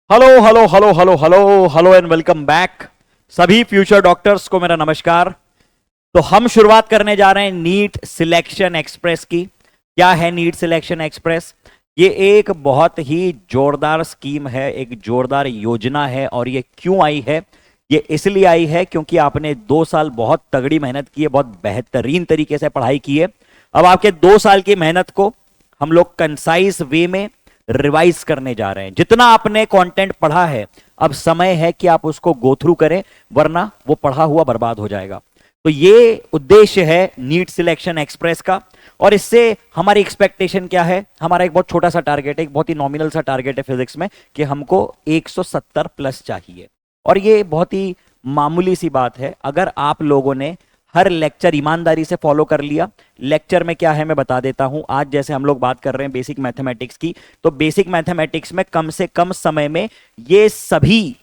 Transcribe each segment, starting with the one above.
Hello hello hello hello hello hello and welcome back. सभी future doctors को मेरा नमस्कार। तो हम शुरुआत करने जा रहे हैं नीट सिलेक्शन एक्सप्रेस की। क्या है नीट सिलेक्शन एक्सप्रेस? ये एक बहुत ही जोरदार स्कीम है, एक जोरदार योजना है। और ये क्यों आई है? ये इसलिए आई है क्योंकि आपने 2 साल बहुत तगड़ी मेहनत की है, बहुत बेहतरीन तरीके से पढ़ाई की है। अब आपके 2 साल की मेहनत को हम लोग कंसाइज वे में रिवाइज करने जा रहे हैं। जितना आपने कंटेंट पढ़ा है, अब समय है कि आप उसको गो थ्रू करें, वरना वो पढ़ा हुआ बर्बाद हो जाएगा। तो ये उद्देश्य है नीट सिलेक्शन एक्सप्रेस का। और इससे हमारी एक्सपेक्टेशन क्या है? हमारा एक बहुत छोटा सा टारगेट है, एक बहुत ही नॉमिनल सा टारगेट है फिजिक्स में, कि हमको 170 प्लस चाहिए। और ये बहुत ही मामूली सी बात है। अगर आप लोगों ने हर लेक्चर ईमानदारी से फॉलो कर लिया। लेक्चर में क्या है मैं बता देता हूं। आज जैसे हम लोग बात कर रहे हैं बेसिक मैथमेटिक्स की, तो बेसिक मैथमेटिक्स में कम से कम समय में ये सभी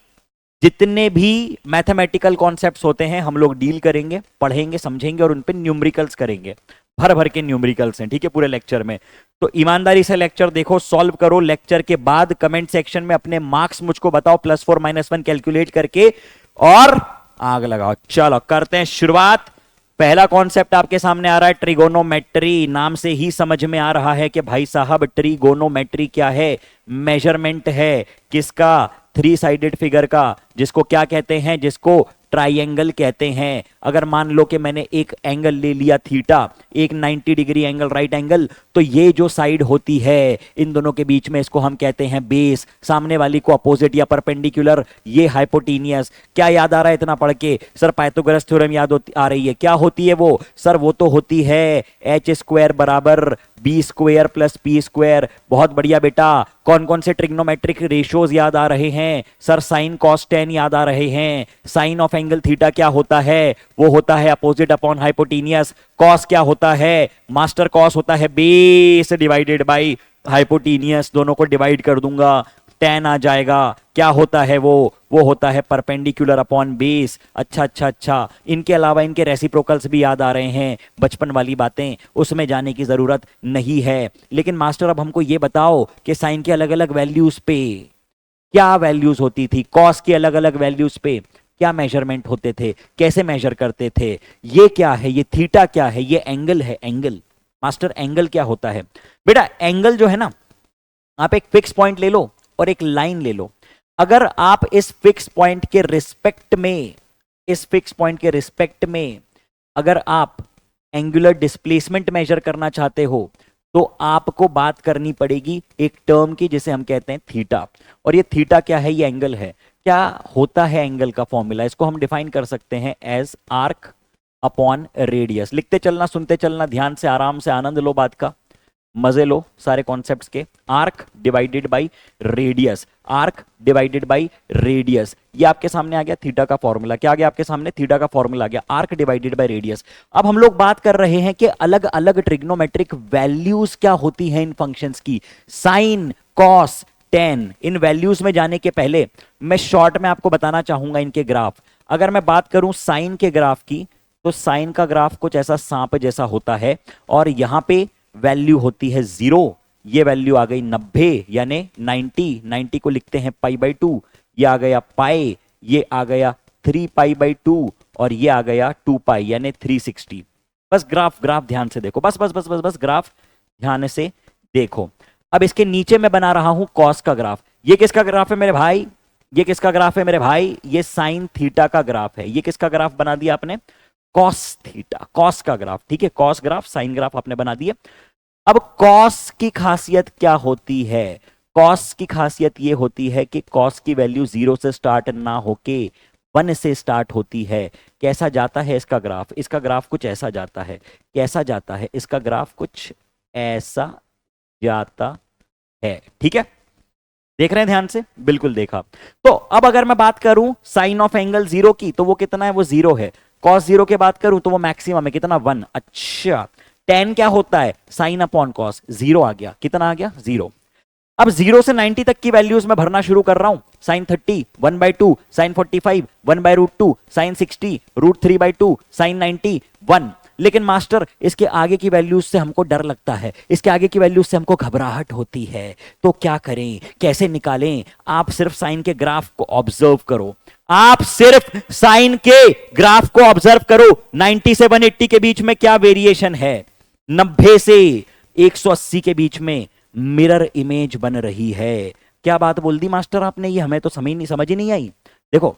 जितने भी मैथमेटिकल कॉन्सेप्ट्स होते हैं हम लोग डील करेंगे, पढ़ेंगे, समझेंगे और उन पे न्यूमेरिकल्स करेंगे। भर भर के न्यूमेरिकल्स हैं, ठीक है, पूरे लेक्चर में। तो ईमानदारी से लेक्चर देखो, सॉल्व करो। लेक्चर के बाद कमेंट सेक्शन में अपने मार्क्स मुझको बताओ, +4 -1 कैलकुलेट करके, और आग लगाओ। चलो करते हैं शुरुआत। पहला कॉन्सेप्ट आपके सामने आ रहा है ट्रिगोनोमेट्री। नाम से ही समझ में आ रहा है कि भाई साहब ट्रिगोनोमेट्री क्या है? मेजरमेंट है किसका? 3 साइडेड फिगर का, जिसको क्या कहते हैं? जिसको ट्राइंगल कहते हैं। अगर मान लो कि मैंने एक एंगल ले लिया थीटा, एक 90 डिग्री एंगल, राइट एंगल, तो ये जो साइड होती है इन दोनों के बीच में, इसको हम कहते हैं बेस। सामने वाली को अपोजिट या परपेंडिकुलर, ये हाइपोटेनियस। क्या याद आ रहा है इतना पढ़ के? सर पाइथागोरस थ्योरम याद आ रही है। क्या होती है वो? सर वो तो होती है h² बराबर b² + p²। बहुत बढ़िया बेटा। कौन कौन से ट्रिग्नोमेट्रिक रेशियोज याद आ रहे हैं? सर साइन कॉस टेन याद आ रहे हैं। साइन ऑफ एंगल थीटा क्या होता है? वो होता है अपोजिट अपॉन हाइपोटेनियस। कॉस क्या होता है? मास्टर कॉस होता है बेस डिवाइडेड बाई हाइपोटेनियस। दोनों को डिवाइड कर दूंगा, टेन आ जाएगा। क्या होता है वो होता है परपेंडिकुलर अपॉन बेस। अच्छा अच्छा अच्छा। इनके अलावा इनके रेसिप्रोकल्स भी याद आ रहे हैं, बचपन वाली बातें, उसमें जाने की जरूरत नहीं है। लेकिन मास्टर अब हमको ये बताओ कि साइन के अलग अलग वैल्यूज पे क्या वैल्यूज होती थी, कॉस की अलग अलग वैल्यूज पे क्या मेजरमेंट होते थे, कैसे मेजर करते थे? ये क्या है? ये थीटा क्या है? ये एंगल है, एंगल। मास्टर एंगल क्या होता है? बेटा एंगल जो है ना, आप एक फिक्स पॉइंट ले लो और एक लाइन ले लो। अगर आप इस फिक्स पॉइंट के रिस्पेक्ट में, इस फिक्स पॉइंट के रिस्पेक्ट में अगर आप एंगुलर डिस्प्लेसमेंट मेजर करना चाहते हो, तो आपको बात करनी पड़ेगी एक टर्म की जिसे हम कहते हैं थीटा। और ये थीटा क्या है? ये एंगल है। क्या होता है एंगल का फॉर्मूला? इसको हम डिफाइन कर सकते हैं एज आर्क अपॉन रेडियस। लिखते चलना, सुनते चलना, ध्यान से, आराम से, आनंद लो बात का, मजे लो सारे कॉन्सेप्ट्स के। Arc divided by radius, arc divided by radius. ये आपके सामने आ गया थीटा का फॉर्मूला। क्या आ गया आपके सामने? थीटा का फॉर्मूला आ गया, आर्क डिवाइडेड बाय रेडियस। अब हम लोग बात कर रहे हैं कि अलग अलग ट्रिग्नोमेट्रिक वैल्यूज क्या होती हैं इन फंक्शंस की। साइन, कॉस, टेन, इन वैल्यूज में जाने के पहले मैं शॉर्ट में आपको बताना चाहूंगा इनके ग्राफ। अगर मैं बात करूं साइन के ग्राफ की, तो साइन का ग्राफ कुछ ऐसा सांप जैसा होता है, और यहां पे वैल्यू होती है 0। ये वैल्यू आ गई 90 यानी 90 को लिखते हैं π/2। ये आ गया पाई, ये आ गया 3π/2, और ये आ गया 2π यानी 360। बस ग्राफ ग्राफ ध्यान से देखो, बस बस बस बस बस ग्राफ ध्यान से देखो। अब इसके नीचे मैं बना रहा हूं कॉस का ग्राफ। ये किसका ग्राफ है मेरे भाई? ये किसका ग्राफ है मेरे भाई? ये साइन थीटा का ग्राफ है। ये किसका ग्राफ बना दिया आपने? कॉस थीटा, कॉस का ग्राफ, ठीक है। कॉस ग्राफ, साइन ग्राफ आपने बना दिए। अब कॉस की खासियत क्या होती है? कॉस की खासियत ये होती है कि कॉस की वैल्यू 0 से स्टार्ट ना होके 1 से स्टार्ट होती है। कैसा जाता है इसका ग्राफ? इसका ग्राफ कुछ ऐसा जाता है। कैसा जाता है इसका ग्राफ? कुछ ऐसा जाता है, ठीक है। देख रहे हैं ध्यान से? बिल्कुल देखा। तो अब अगर मैं बात करूं साइन ऑफ एंगल 0 की, तो वो कितना है? वो 0 है। कॉस 0 की बात करूं तो वो मैक्सिमम है, कितना? 1। अच्छा, टेन क्या होता है? Sine upon cos. 0 आ गया, कितना आ गया? 0। अब 0 से 90 तक की वैल्यूज में भरना शुरू कर रहा हूं। Sine 30 1/2, sine 45 1/√2, sine 60 √3/2, sine 90 1। लेकिन मास्टर इसके आगे की वैल्यूज से हमको डर लगता है, इसके आगे की वैल्यूज से हमको घबराहट होती है, तो क्या करें, कैसे निकालें? आप सिर्फ साइन के ग्राफ को ऑब्जर्व करो, आप सिर्फ साइन के ग्राफ को ऑब्जर्व करो। 90 से 180 के बीच में क्या वेरिएशन है, 90 से 180 के बीच में मिरर इमेज बन रही है। क्या बात बोल दी मास्टर आपने, ये हमें तो समझ ही नहीं आई। देखो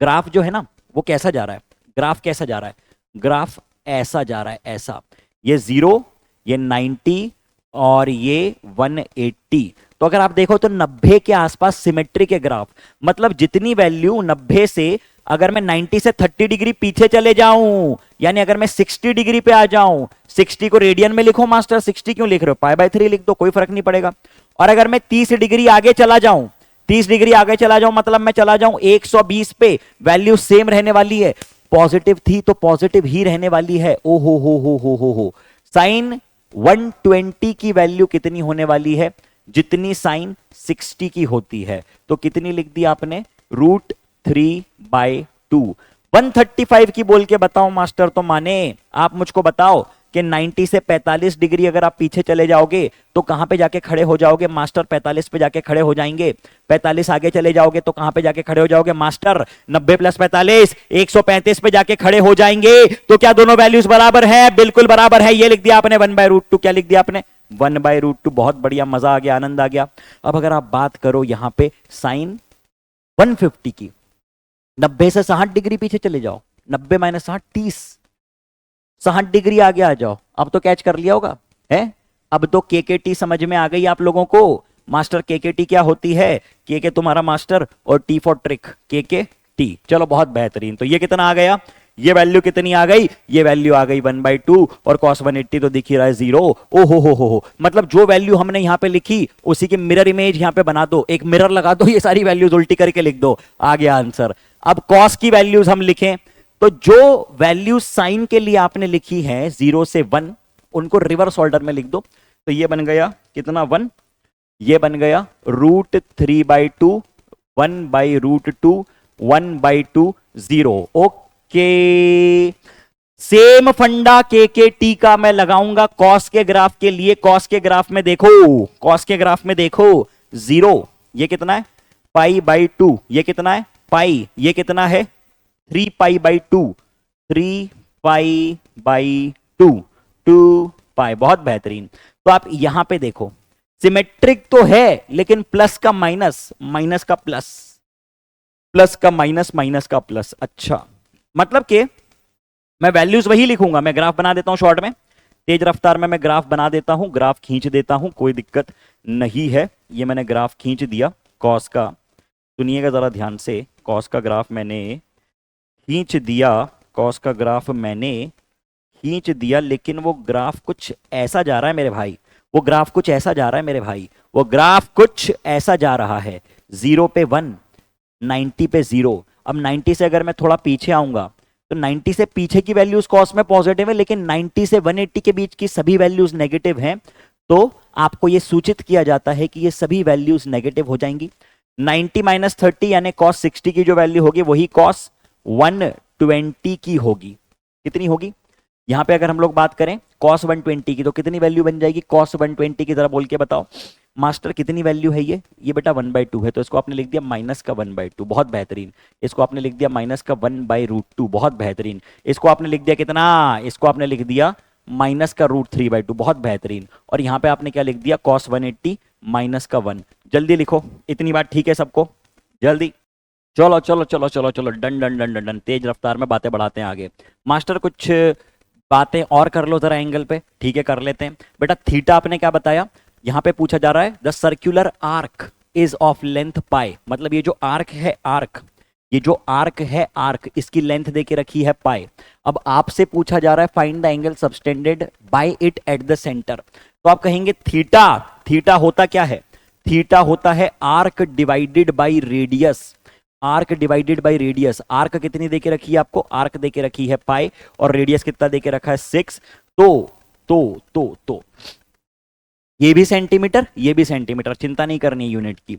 ग्राफ जो है ना वो कैसा जा रहा है, ग्राफ कैसा जा रहा है, ग्राफ ऐसा जा रहा है, ऐसा, ये 0, ये 90 और ये 180। तो अगर आप देखो तो 90 के आसपास सिमेट्री के ग्राफ, मतलब जितनी वैल्यू 90 से, अगर मैं 90 से 30 डिग्री पीछे चले जाऊं, यानी अगर मैं 60 डिग्री पे आ जाऊं, 60 को रेडियन में लिखो मास्टर, 60 क्यों लिख रहे हो, π/3 लिख दो, कोई फर्क नहीं पड़ेगा। और अगर मैं 30 डिग्री आगे चला जाऊं, 30 डिग्री आगे चला जाऊं, मतलब मैं चला जाऊं 120 पे, वैल्यू सेम रहने वाली है, पॉजिटिव थी तो पॉजिटिव ही रहने वाली है। ओ हो साइन 120 की वैल्यू कितनी होने वाली है, जितनी साइन 60 की होती है। तो कितनी लिख दी आपने, √3/2। 135 की बोल के बताओ मास्टर तो माने, आप मुझको बताओ कि 90 से 45 डिग्री अगर आप पीछे चले जाओगे तो कहां पे जाके खड़े हो जाओगे मास्टर, 45 पे जाके खड़े हो जाएंगे। 45 आगे चले जाओगे तो कहां पे जाके खड़े हो जाओगे मास्टर, 90 + 45 135 पे जाके खड़े हो जाएंगे। तो क्या दोनों वैल्यूज बराबर है, बिल्कुल बराबर है। ये लिख दिया आपने 1/√2, क्या लिख दिया आपने, 1/√2। बहुत बढ़िया, मजा आ गया, आनंद आ गया। अब अगर आप बात करो यहां पे साइन 150 की, 90 से 60 डिग्री पीछे चले जाओ, 90 - 60 30, 60 डिग्री आगे आ जाओ। अब तो कैच कर लिया होगा है, अब तो केकेटी समझ में आ गई आप लोगों को। मास्टर केकेटी क्या होती है, के तुम्हारा मास्टर और टी फॉर ट्रिक, केकेटी। चलो बहुत बेहतरीन। तो ये कितना आ गया, ये वैल्यू कितनी आ गई, ये वैल्यू आ गई 1/2 और cos 180 तो दिख ही रहा है 0। ओ हो, मतलब जो वैल्यू हमने यहां पे लिखी उसी की मिरर इमेज यहां पे बना दो, एक मिरर लगा दो, ये सारी वैल्यूज उल्टी करके लिख दो, आ गया आंसर। अब cos की वैल्यूज हम लिखें तो जो वैल्यू साइन के लिए आपने लिखी है 0 से 1, उनको रिवर्स ऑर्डर में लिख दो। तो ये बन गया कितना 1, ये बन गया √3/2, 1/√2, 1/2, 0। ओके, सेम फंडा के टी का मैं लगाऊंगा कॉस के ग्राफ के लिए। कॉस के ग्राफ में देखो, कॉस के ग्राफ में देखो 0, ये कितना है π/2, ये कितना है पाई, ये कितना है 3π/2, 3π/2, 2π। बहुत बेहतरीन। तो आप यहां पे देखो सिमेट्रिक तो है, लेकिन प्लस का माइनस, माइनस का प्लस, प्लस का माइनस, माइनस का प्लस। अच्छा, मतलब कि मैं वैल्यूज वही लिखूंगा। मैं ग्राफ बना देता हूं शॉर्ट में, तेज रफ्तार में मैं ग्राफ बना देता हूं, ग्राफ खींच देता हूं, कोई दिक्कत नहीं है। ये मैंने ग्राफ खींच दिया कॉस का, सुनिएगा जरा ध्यान से, कॉस का ग्राफ मैंने खींच दिया, कॉस का ग्राफ मैंने खींच दिया, लेकिन वो ग्राफ कुछ ऐसा जा रहा है मेरे भाई, वो ग्राफ कुछ ऐसा जा रहा है मेरे भाई, वो ग्राफ कुछ ऐसा जा रहा है। 0 पे 1, 90 पे 0। अब 90 से अगर मैं थोड़ा पीछे आऊंगा तो 90 से पीछे की वैल्यूज कॉस में पॉजिटिव है, लेकिन 90 से 180 के बीच की सभी वैल्यूज नेगेटिव हैं। तो आपको यह सूचित किया जाता है कि ये सभी वैल्यूज नेगेटिव हो जाएंगी। 90 - 30 यानी cos 60 की जो वैल्यू होगी वही cos 120 की होगी। कितनी होगी, यहां पे अगर हम लोग बात करें cos 120 की तो कितनी वैल्यू बन जाएगी cos 120 की, जरा बोल के बताओ मास्टर कितनी वैल्यू है। ये बेटा 1/2 है, तो इसको आपने लिख दिया माइनस का 1/2, बहुत बेहतरीन। इसको आपने लिख दिया माइनस का 1/√2, बहुत बेहतरीन। इसको आपने लिख दिया कितना, इसको आपने लिख दिया माइनस का √3/2, बहुत बेहतरीन। और यहां पे आपने क्या लिख दिया cos 180 माइनस का 1। जल्दी लिखो, इतनी बात ठीक है सबको, जल्दी चलो चलो चलो चलो चलो, done done done done done. तेज रफ्तार में बातें बढ़ाते हैं आगे। मास्टर कुछ बातें और कर लो जरा एंगल पे, ठीक है कर लेते हैं। बेटा थीटा आपने क्या बताया, यहां पे पूछा जा रहा है the circular arc is of length pi, मतलब ये जो आर्क है, आर्क, ये जो आर्क है आर्क, इसकी लेंथ देके रखी है पाई। अब आपसे पूछा जा रहा है find the angle subtended bye it at the centre. तो आप कहेंगे थीटा, थीटा होता क्या है, थीटा होता है arc divided by radius, arc divided by radius. Arc कितनी देके रखी है आपको, आर्क देके रखी है पाई, और रेडियस कितना देके रखा है 6। तो ये भी सेंटीमीटर, ये भी सेंटीमीटर, चिंता नहीं करनी यूनिट की।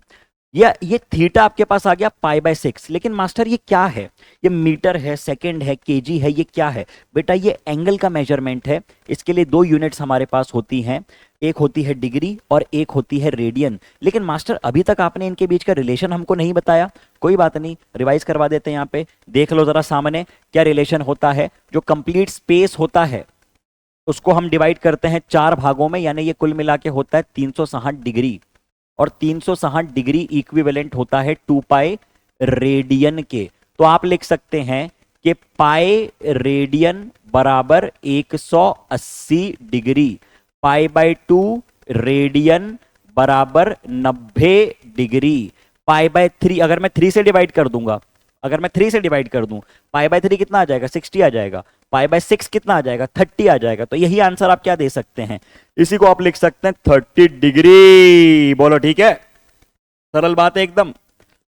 ये थीटा आपके पास आ गया π/6। लेकिन मास्टर ये क्या है? ये मीटर है, सेकंड है, केजी है, ये क्या है? बेटा ये एंगल का मेजरमेंट है। इसके लिए दो यूनिट्स हमारे पास होती हैं, एक होती है डिग्री और एक होती है रेडियन। लेकिन मास्टर अभी तक आपने इनके बीच का रिलेशन हमको नहीं बताया। कोई बात नहीं, रिवाइज करवा देते हैं। यहाँ पे देख लो जरा सामने क्या रिलेशन होता है। जो कंप्लीट स्पेस होता है उसको हम डिवाइड करते हैं 4 भागों में, यानी ये कुल मिला के होता है 360 डिग्री। और 360 डिग्री इक्विवेलेंट होता है 2 पाई रेडियन के। तो आप लिख सकते हैं कि पाई रेडियन बराबर 180 डिग्री, π/2 रेडियन बराबर 90 डिग्री, π/3 अगर मैं 3 से डिवाइड कर दूंगा, अगर मैं 3 से डिवाइड कर दूं, π/3 कितना आ जाएगा? 60 आ जाएगा। π/6 कितना आ जाएगा? 30 आ जाएगा। तो यही आंसर आप क्या दे सकते हैं? इसी को आप लिख सकते हैं 30 डिग्री। बोलो ठीक है, सरल बात है एकदम।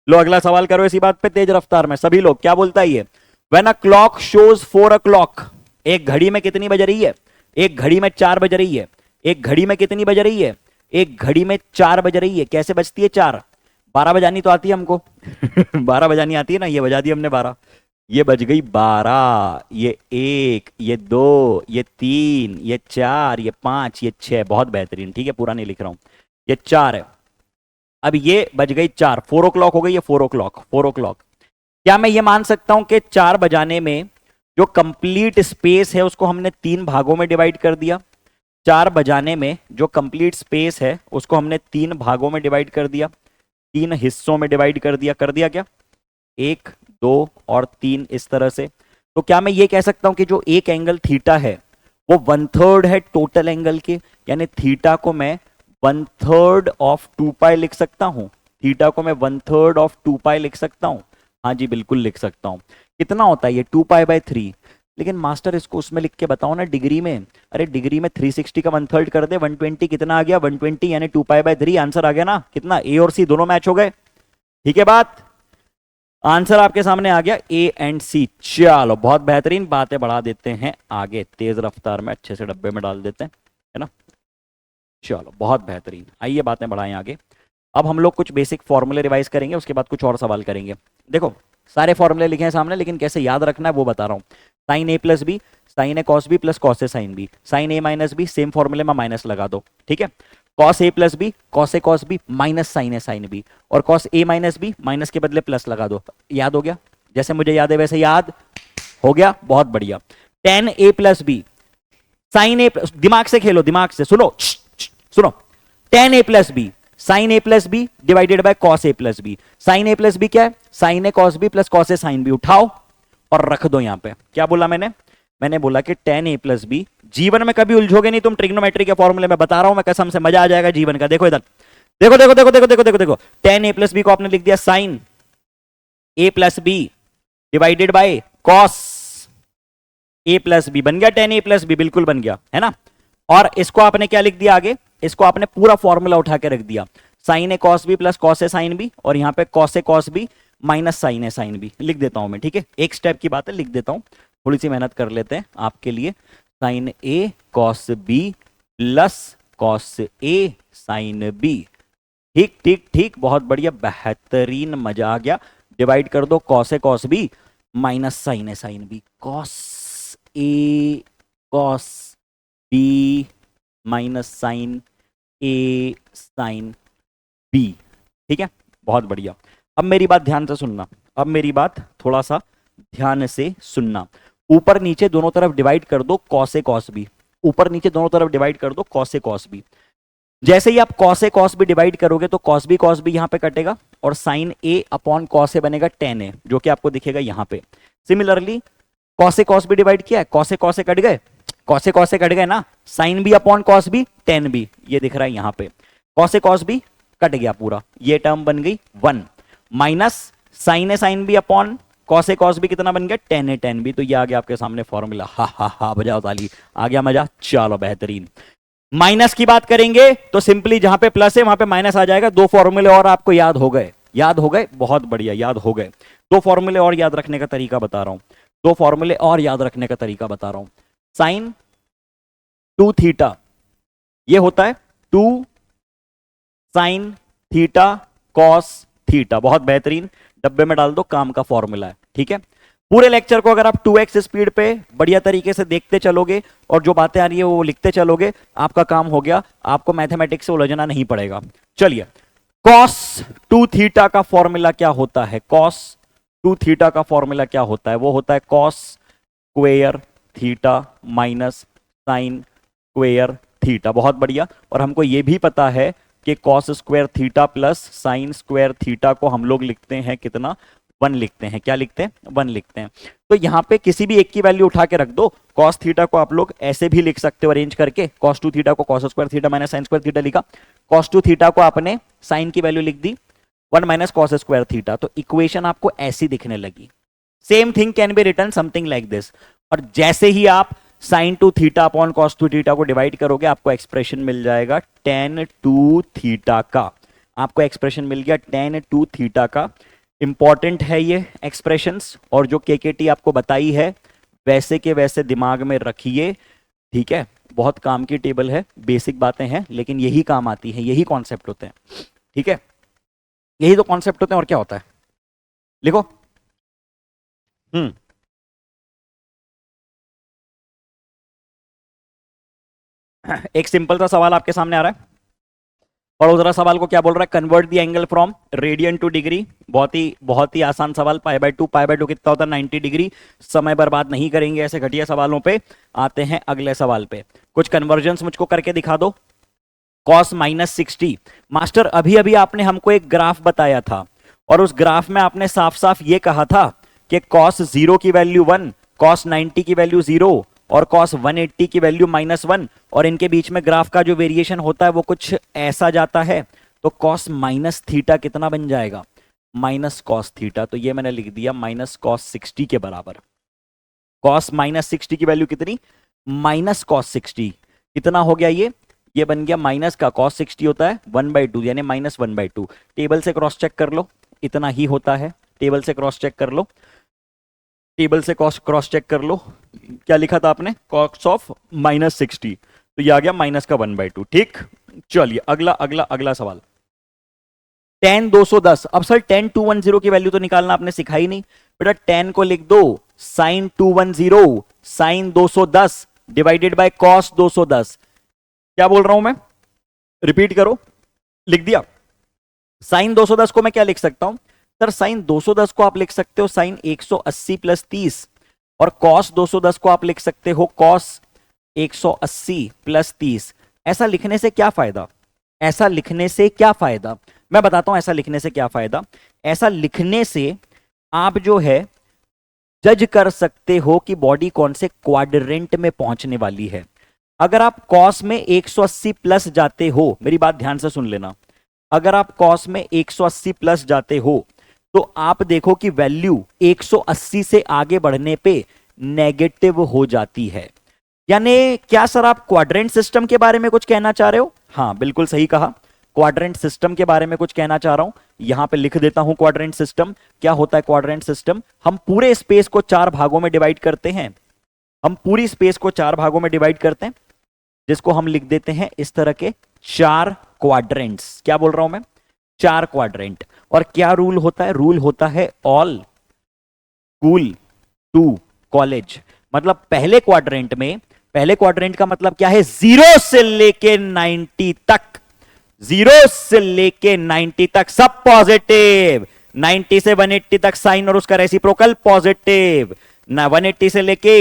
लो अगला सवाल करो इसी बात पे तेज रफ्तार में। सभी लोग क्या बोलता है ये? When a clock shows 4 o'clock, एक घड़ी में कितनी बज रही है? एक घड़ी में 4 बज रही है। एक घड़ी में कितनी बज रही है? एक घड़ी में 4 बज रही है। कैसे बजती है 4? 12 बजानी तो आती है हमको 12 बजानी आती है ना, ये बजा दी हमने 12। ये बज गई 12, ये 1, ये 2, ये 3, ये 4, ये 5, ये 6। बहुत बेहतरीन, ठीक है, पूरा नहीं लिख रहा हूं। ये 4 है। अब ये बज गई 4, 4 o'clock हो गई। ये 4 o'clock, 4 o'clock। क्या मैं ये मान सकता हूं कि 4 बजाने में जो कंप्लीट स्पेस है उसको हमने 3 भागों में डिवाइड कर दिया? 4 बजाने में जो कंप्लीट स्पेस है उसको हमने 3 भागों में डिवाइड कर दिया, 3 हिस्सों में डिवाइड कर दिया। कर दिया क्या? 1, 2 और 3 इस तरह से। तो क्या मैं ये कह सकता हूं कि जो एक एंगल थीटा है वो 1/3 है टोटल एंगल के? यानी थीटा को मैं 1/3 ऑफ 2 पाई लिख सकता हूं। थीटा को मैं 1/3 ऑफ 2 पाई लिख सकता हूं। हाँ जी बिल्कुल लिख सकता हूं। कितना होता है ये? 2π/3। लेकिन मास्टर इसको उसमें लिख के बताओ ना, डिग्री में। अरे डिग्री में 360 का 1/3 कर दे, 120 कितना आ गया? 120 यानी 2π/3 आंसर आ गया ना। कितना? ए और सी दोनों मैच हो गए। ठीक है बात, आंसर आपके सामने आ गया ए एंड सी। चलो बहुत बेहतरीन, बातें बढ़ा देते हैं आगे तेज रफ्तार में, अच्छे से डब्बे में डाल देते हैं, है ना। चलो बहुत बेहतरीन, आइए बातें बढ़ाएं आगे। अब हम लोग कुछ बेसिक फॉर्मूले रिवाइज करेंगे, उसके बाद कुछ और सवाल करेंगे। देखो सारे फॉर्मूले लिखे हैं सामने, लेकिन कैसे याद रखना है वो बता रहा हूं। Sign A plus B, sine A cos B plus cos A sine B, sine A minus B, same फॉर्मूले में माइनस लगा दो, ठीक है। Cos A plus B, cos A cos B minus sign A sine B, और cos A minus B, minus के बदले plus लगा दो। याद हो गया? जैसे मुझे याद है वैसे याद हो गया, बहुत बढ़िया। Tan A plus B, sine A, दिमाग से खेलो, दिमाग से सुनो, सुनो। Tan A plus B, sine A plus B divided by cos A plus B. Sine A plus B क्या है? Sine A cos B plus cos A sine B. उठाओ और रख दो यहां पे। क्या बोला मैंने? मैंने बोला कि टेन ए प्लस बी, जीवन में कभी उलझोगे नहीं तुम ट्रिग्नोमेट्री के फॉर्मूले में, बता रहा हूं मैं कसम से, मजा आ जाएगा जीवन का। देखो इधर, देखो देखो देखो देखो देखो देखो देखो, टेन ए प्लस बी को आपने लिख दिया sine A plus B divided by cos A plus B. बन गया टेन ए प्लस बी, बिल्कुल बन गया, है ना। और इसको आपने क्या लिख दिया आगे? इसको आपने पूरा फॉर्मूला उठा के रख दिया, sine A cos B plus cos A sine B, और यहां पे cos A cos B minus sign A sine B. लिख देता हूं मैं, ठीक है, एक स्टेप की बात है, लिख देता हूं, थोड़ी सी मेहनत कर लेते हैं आपके लिए। Sign A cos B plus cos A sine B. ठीक ठीक ठीक, बहुत बढ़िया, बेहतरीन, मजा आ गया। डिवाइड कर दो cos A cos B minus sign A sine B, cos A cos B minus sign A sine B. ठीक है, बहुत बढ़िया। अब मेरी बात ध्यान से सुनना, अब मेरी बात थोड़ा सा ध्यान से सुनना। ऊपर नीचे दोनों तरफ डिवाइड कर दो कॉस ए कॉस बी, ऊपर नीचे दोनों तरफ डिवाइड कर दो कॉस ए कॉस बी। जैसे ही आप cos A cos B divide करोगे तो कॉस बी यहां पे कटेगा, और sine A upon cos A बनेगा टेन ए, जो कि आपको दिखेगा यहां पे। Similarly cos A cos B divide किया है, कॉस ए कट गए, कॉस ए कट गए ना, sine B upon cos B tan B, ये दिख रहा है यहां पे। Cos A cos B cut गया पूरा, ये टर्म बन गई 1, minus sign A sine B upon cos A cos B कितना बन गया? टेन ए टेन बी। तो ये आ गया आपके सामने फॉर्मूला। हा हा हा, बजाओ ताली, आ गया मजा। चलो बेहतरीन। माइनस की बात करेंगे तो सिंपली जहां पे प्लस है वहां पे माइनस आ जाएगा। दो फॉर्मूले और आपको याद हो गए, याद हो गए, बहुत बढ़िया, याद हो गए। दो फॉर्मूले और याद रखने का तरीका बता रहा हूं, दो फॉर्मूले और याद रखने का तरीका बता रहा हूं। साइन 2 थीटा, ये होता है 2 साइन थीटा कॉस थीटा। बहुत बेहतरीन, डब्बे में डाल दो, काम का फॉर्मूला है, ठीक है। पूरे लेक्चर को अगर आप 2x स्पीड पे बढ़िया तरीके से देखते चलोगे और जो बातें आ रही है वो लिखते चलोगे, आपका काम हो गया, आपको मैथमेटिक्स से उलझना नहीं पड़ेगा। चलिए, cos 2 थीटा का फॉर्मूला क्या होता है? cos 2 थीटा का फॉर्मूला क्या होता है? वो होता है cos square theta minus sine square theta. बहुत बढ़िया। और हमको ये भी पता है कि cos square theta plus sign square theta को हम लोग लिखते हैं कितना? 1 लिखते हैं। क्या लिखते हैं? 1 लिखते हैं। तो यहां पे किसी भी एक की वैल्यू उठा के रख दो। cos थीटा को आप लोग ऐसे भी लिख सकते हो अरेंज करके, cos 2 थीटा को cos square theta minus sine square theta लिखा, cos 2 थीटा को आपने साइन की वैल्यू लिख दी 1 माइनस cos स्क्वायर थीटा। तो इक्वेशन आपको ऐसी दिखने लगी। Same thing can be written something like this. और जैसे ही आप sine 2 theta upon cos 2 theta को डिवाइड करोगे, आपको एक्सप्रेशन मिल जाएगा tan 2 थीटा का। आपको एक्सप्रेशन मिल गया tan 2 थीटा का। इंपॉर्टेंट है ये एक्सप्रेशंस, और जो केकेटी आपको बताई है वैसे के वैसे दिमाग में रखिए, ठीक है। बहुत काम की टेबल है, बेसिक बातें हैं, लेकिन यही काम आती है, यही कॉन्सेप्ट होते हैं, ठीक है। यही तो कॉन्सेप्ट होते हैं, और क्या होता है? लिखो। एक सिंपल सा सवाल आपके सामने आ रहा है, और उस सवाल को क्या बोल रहा है? Convert the angle from radian two degree. बहुत ही आसान सवाल। पाई बाय टू कितना होता है? 90 डिग्री। समय बर्बाद नहीं करेंगे ऐसे घटिया सवालों पे। आते हैं अगले सवाल पे। कुछ कन्वर्जन्स मुझको करके दिखा दो। cos -60। मास्टर अभी अभी आपने हमको एक ग्राफ बताया था, और उस ग्राफ में आपने साफ साफ ये कहा था कि cos 0 की वैल्यू 1, cos 90 की वैल्यू 0 और cos 180 की वैल्यू -1, और इनके बीच में ग्राफ का जो वेरिएशन होता है वो कुछ ऐसा जाता है। तो cos माइनस थीटा कितना बन जाएगा? Minus cos theta. तो ये मैंने लिख दिया माइनस cos 60 के बराबर। cos -60 की वैल्यू कितनी? Minus cos 60। कितना हो गया ये बन गया माइनस का cos 60 होता है 1/2, यानी -1/2। टेबल से क्रॉस चेक कर लो, इतना ही होता है। टेबल से क्रॉस चेक कर लो, टेबल से क्रॉस चेक कर लो। क्या लिखा था आपने? cos ऑफ -60, तो ये आ गया माइनस का 1/2, ठीक। चलिए अगला अगला अगला सवाल। tan 210। अब सर tan 210 की वैल्यू तो निकालना आपने सिखाई नहीं बेटा। tan को लिख दो sin 210 sin 210 divided by cos 210। क्या बोल रहा हूं मैं? रिपीट करो। लिख दिया। साइन 210 को मैं क्या लिख सकता हूं? सर साइन 210 को आप लिख सकते हो साइन 180 प्लस 30, और cos 210 को आप लिख सकते हो cos 180 प्लस 30। ऐसा लिखने से क्या फायदा? ऐसा लिखने से क्या फायदा? मैं बताता हूं ऐसा लिखने से क्या फायदा। ऐसा लिखने से आप जो है जज कर सकते हो कि बॉडी कौन से क्वाड्रेंट में पहुंचने वाली है। अगर आप cos में 180 प्लस जाते हो, मेरी बात ध्यान से सुन लेना, अगर आप cos में 180 प्लस जाते हो तो आप देखो कि वैल्यू 180 से आगे बढ़ने पे नेगेटिव हो जाती है। यानी क्या सर आप क्वाड्रेंट सिस्टम के बारे में कुछ कहना चाह रहे हो? हाँ बिल्कुल सही कहा, क्वाड्रेंट सिस्टम के बारे में कुछ कहना चाह रहा हूं। यहां पे लिख देता हूं क्वाड्रेंट सिस्टम। क्या होता है क्वाड्रेंट सिस्टम? हम पूरे स्पेस को 4 भागों में डिवाइड करते हैं। हम पूरी स्पेस को 4 भागों में डिवाइड करते हैं, जिसको हम लिख देते हैं इस तरह के 4 क्वाड्रेंट्स। क्या बोल रहा हूं मैं? 4 क्वाड्रेंट। और क्या रूल होता है? रूल होता है ऑल स्कूल टू कॉलेज। मतलब पहले क्वाड्रेंट का मतलब क्या है? 0 से लेके 90 तक, 0 से लेके 90 तक सब पॉजिटिव। 90 से 180 तक साइन और उसका रेसिप्रोकल पॉजिटिव। 180 से लेके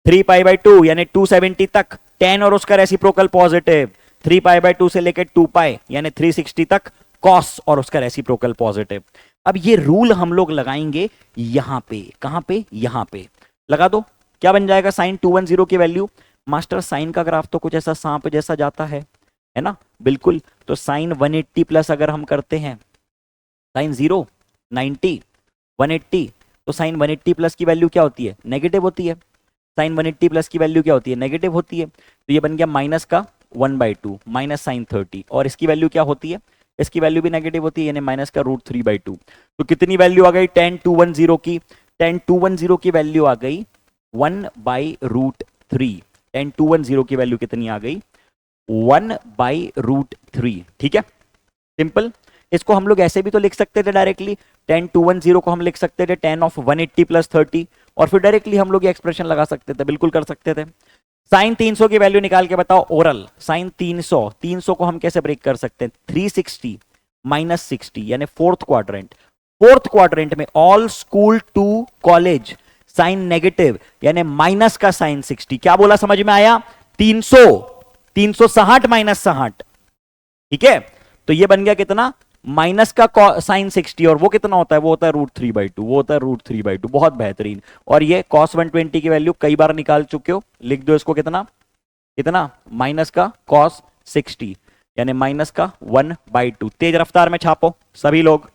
3π/2 यानी 270 तक tan और उसका रेसिप्रोकल पॉजिटिव। 3π/2 से लेके 2π यानी 360 तक cos और उसका रेसिप्रोकल पॉजिटिव। अब ये रूल हम लोग लगाएंगे यहां पे। कहां पे? यहां पे लगा दो। क्या बन जाएगा साइन 210 की वैल्यू? मास्टर साइन का ग्राफ तो कुछ ऐसा सांप जैसा जाता है ना? बिल्कुल। तो साइन 180 प्लस अगर हम करते हैं, साइन 0 90 180, तो साइन 180 प्लस की वैल्यू क्या होती है? नेगेटिव होती है। साइन 180 प्लस की वैल्यू क्या होती है? नेगेटिव होती है। तो ये बन गया माइनस का 1/2 माइनस साइन 30, और इसकी वैल्यू क्या होती है? इसकी वैल्यू भी नेगेटिव होती है, यानी माइनस का √3/2। तो कितनी वैल्यू आ गई tan 210 की? tan 210 की वैल्यू आ गई 1/√3। tan 210 की वैल्यू कितनी आ गई? 1/√3। ठीक है, सिंपल। इसको हम लोग ऐसे भी तो लिख सकते थे डायरेक्टली, 10,210 को हम लिख सकते थे 10 ऑफ 180 प्लस 30, और फिर डायरेक्टली हम लोग ये एक्सप्रेशन लगा सकते थे, बिल्कुल कर सकते थे। साइन 300 की वैल्यू निकाल के बताओ ओरल। साइन 300 को हम कैसे ब्रेक कर सकते हैं, 360 माइनस 60 यानी फोर्थ क्वाड्रेंट। फोर्थ क्वाड्रेंट में all school to college sine negative यानी माइनस का साइन 60। क्या बोला, समझ में आया? 300 360 माइनस 60, ठीक है। तो ये बन गया कितना, माइनस का साइन 60, और वो कितना होता है, वो होता है √3/2, वो होता है √3/2। बहुत बेहतरीन। और ये cos 120 की वैल्यू कई बार निकाल चुके हो, लिख दो इसको कितना, कितना, माइनस का cos 60 यानी माइनस का 1/2। तेज रफ्तार में छापो सभी लोग,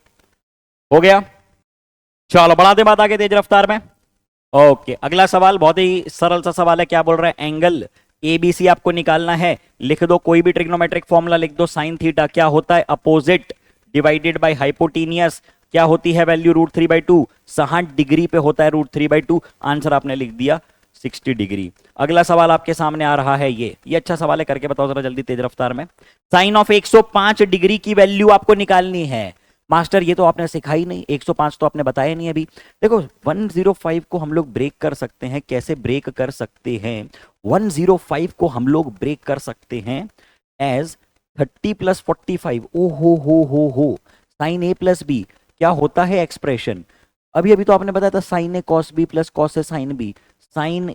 हो गया। चलो बढ़ा दे बात आगे तेज रफ्तार में। ओके, अगला सवाल बहुत ही सरल सा सवाल है। क्या बोल रहा है, एंगल एबीसी आपको निकालना है। लिख दो कोई भी ट्रिग्नोमेट्रिक फॉर्मूला लिख दो। साइन थीटा क्या होता है, अपोजिट डिवाइडेड बाय हाइपोटेनियस। क्या होती है वैल्यू, √3/2। 60 डिग्री पे होता है √3/2। आंसर आपने लिख दिया 60 डिग्री। अगला सवाल आपके सामने आ रहा है, ये अच्छा सवाल है, करके बताओ जरा जल्दी तेज रफ्तार में। साइन ऑफ 105 डिग्री की वैल्यू आपको निकालनी है। मास्टर ये तो आपने सिखाई नहीं, 105 तो आपने बताया नहीं अभी। देखो 105 को हम लोग ब्रेक कर सकते हैं। कैसे ब्रेक कर सकते हैं, 105 को हम लोग ब्रेक कर सकते हैं एज 30 + 45। ओ हो साइन ए प्लस बी क्या होता है एक्सप्रेशन, अभी अभी तो आपने बताया था sign A cos B plus cos A sine B. Sine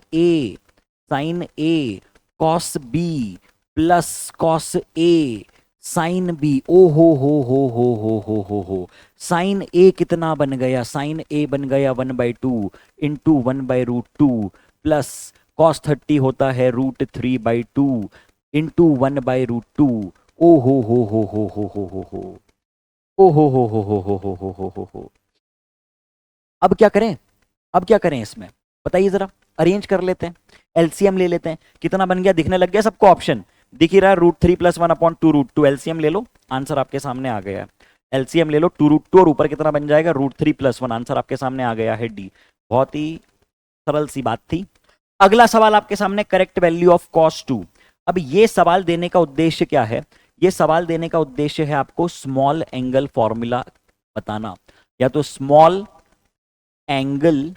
A cos B plus cos A sine B. ओ हो साइन ए कितना बन गया, साइन ए बन गया 1/2 इंटू 1/√2 प्लस कॉस 30 होता है √3/2 इंटू 1/√2। ओ हो ओ हो। अब क्या करें, अब क्या करें इसमें बताइए जरा, अरेंज कर लेते हैं, एलसीएम ले लेते हैं। कितना बन गया, दिखने लग गया सबको, ऑप्शन दिख ही रहा है, √3 + 1/2√2। एलसीएम ले लो, आंसर आपके सामने आ गया है। एलसीएम ले लो 2√2 और ऊपर कितना बन जाएगा, √3 + 1। आंसर आपके सामने आ गया है डी। बहुत ही सरल सी बात थी। अगला सवाल आपके सामने, करेक्ट वैल्यू ऑफ cos 2। अब ये सवाल देने का उद्देश्य क्या है, ये सवाल देने का उद्देश्य है आपको स्मॉल एंगल फॉर्मूला बताना, या तो स्मॉल एंगल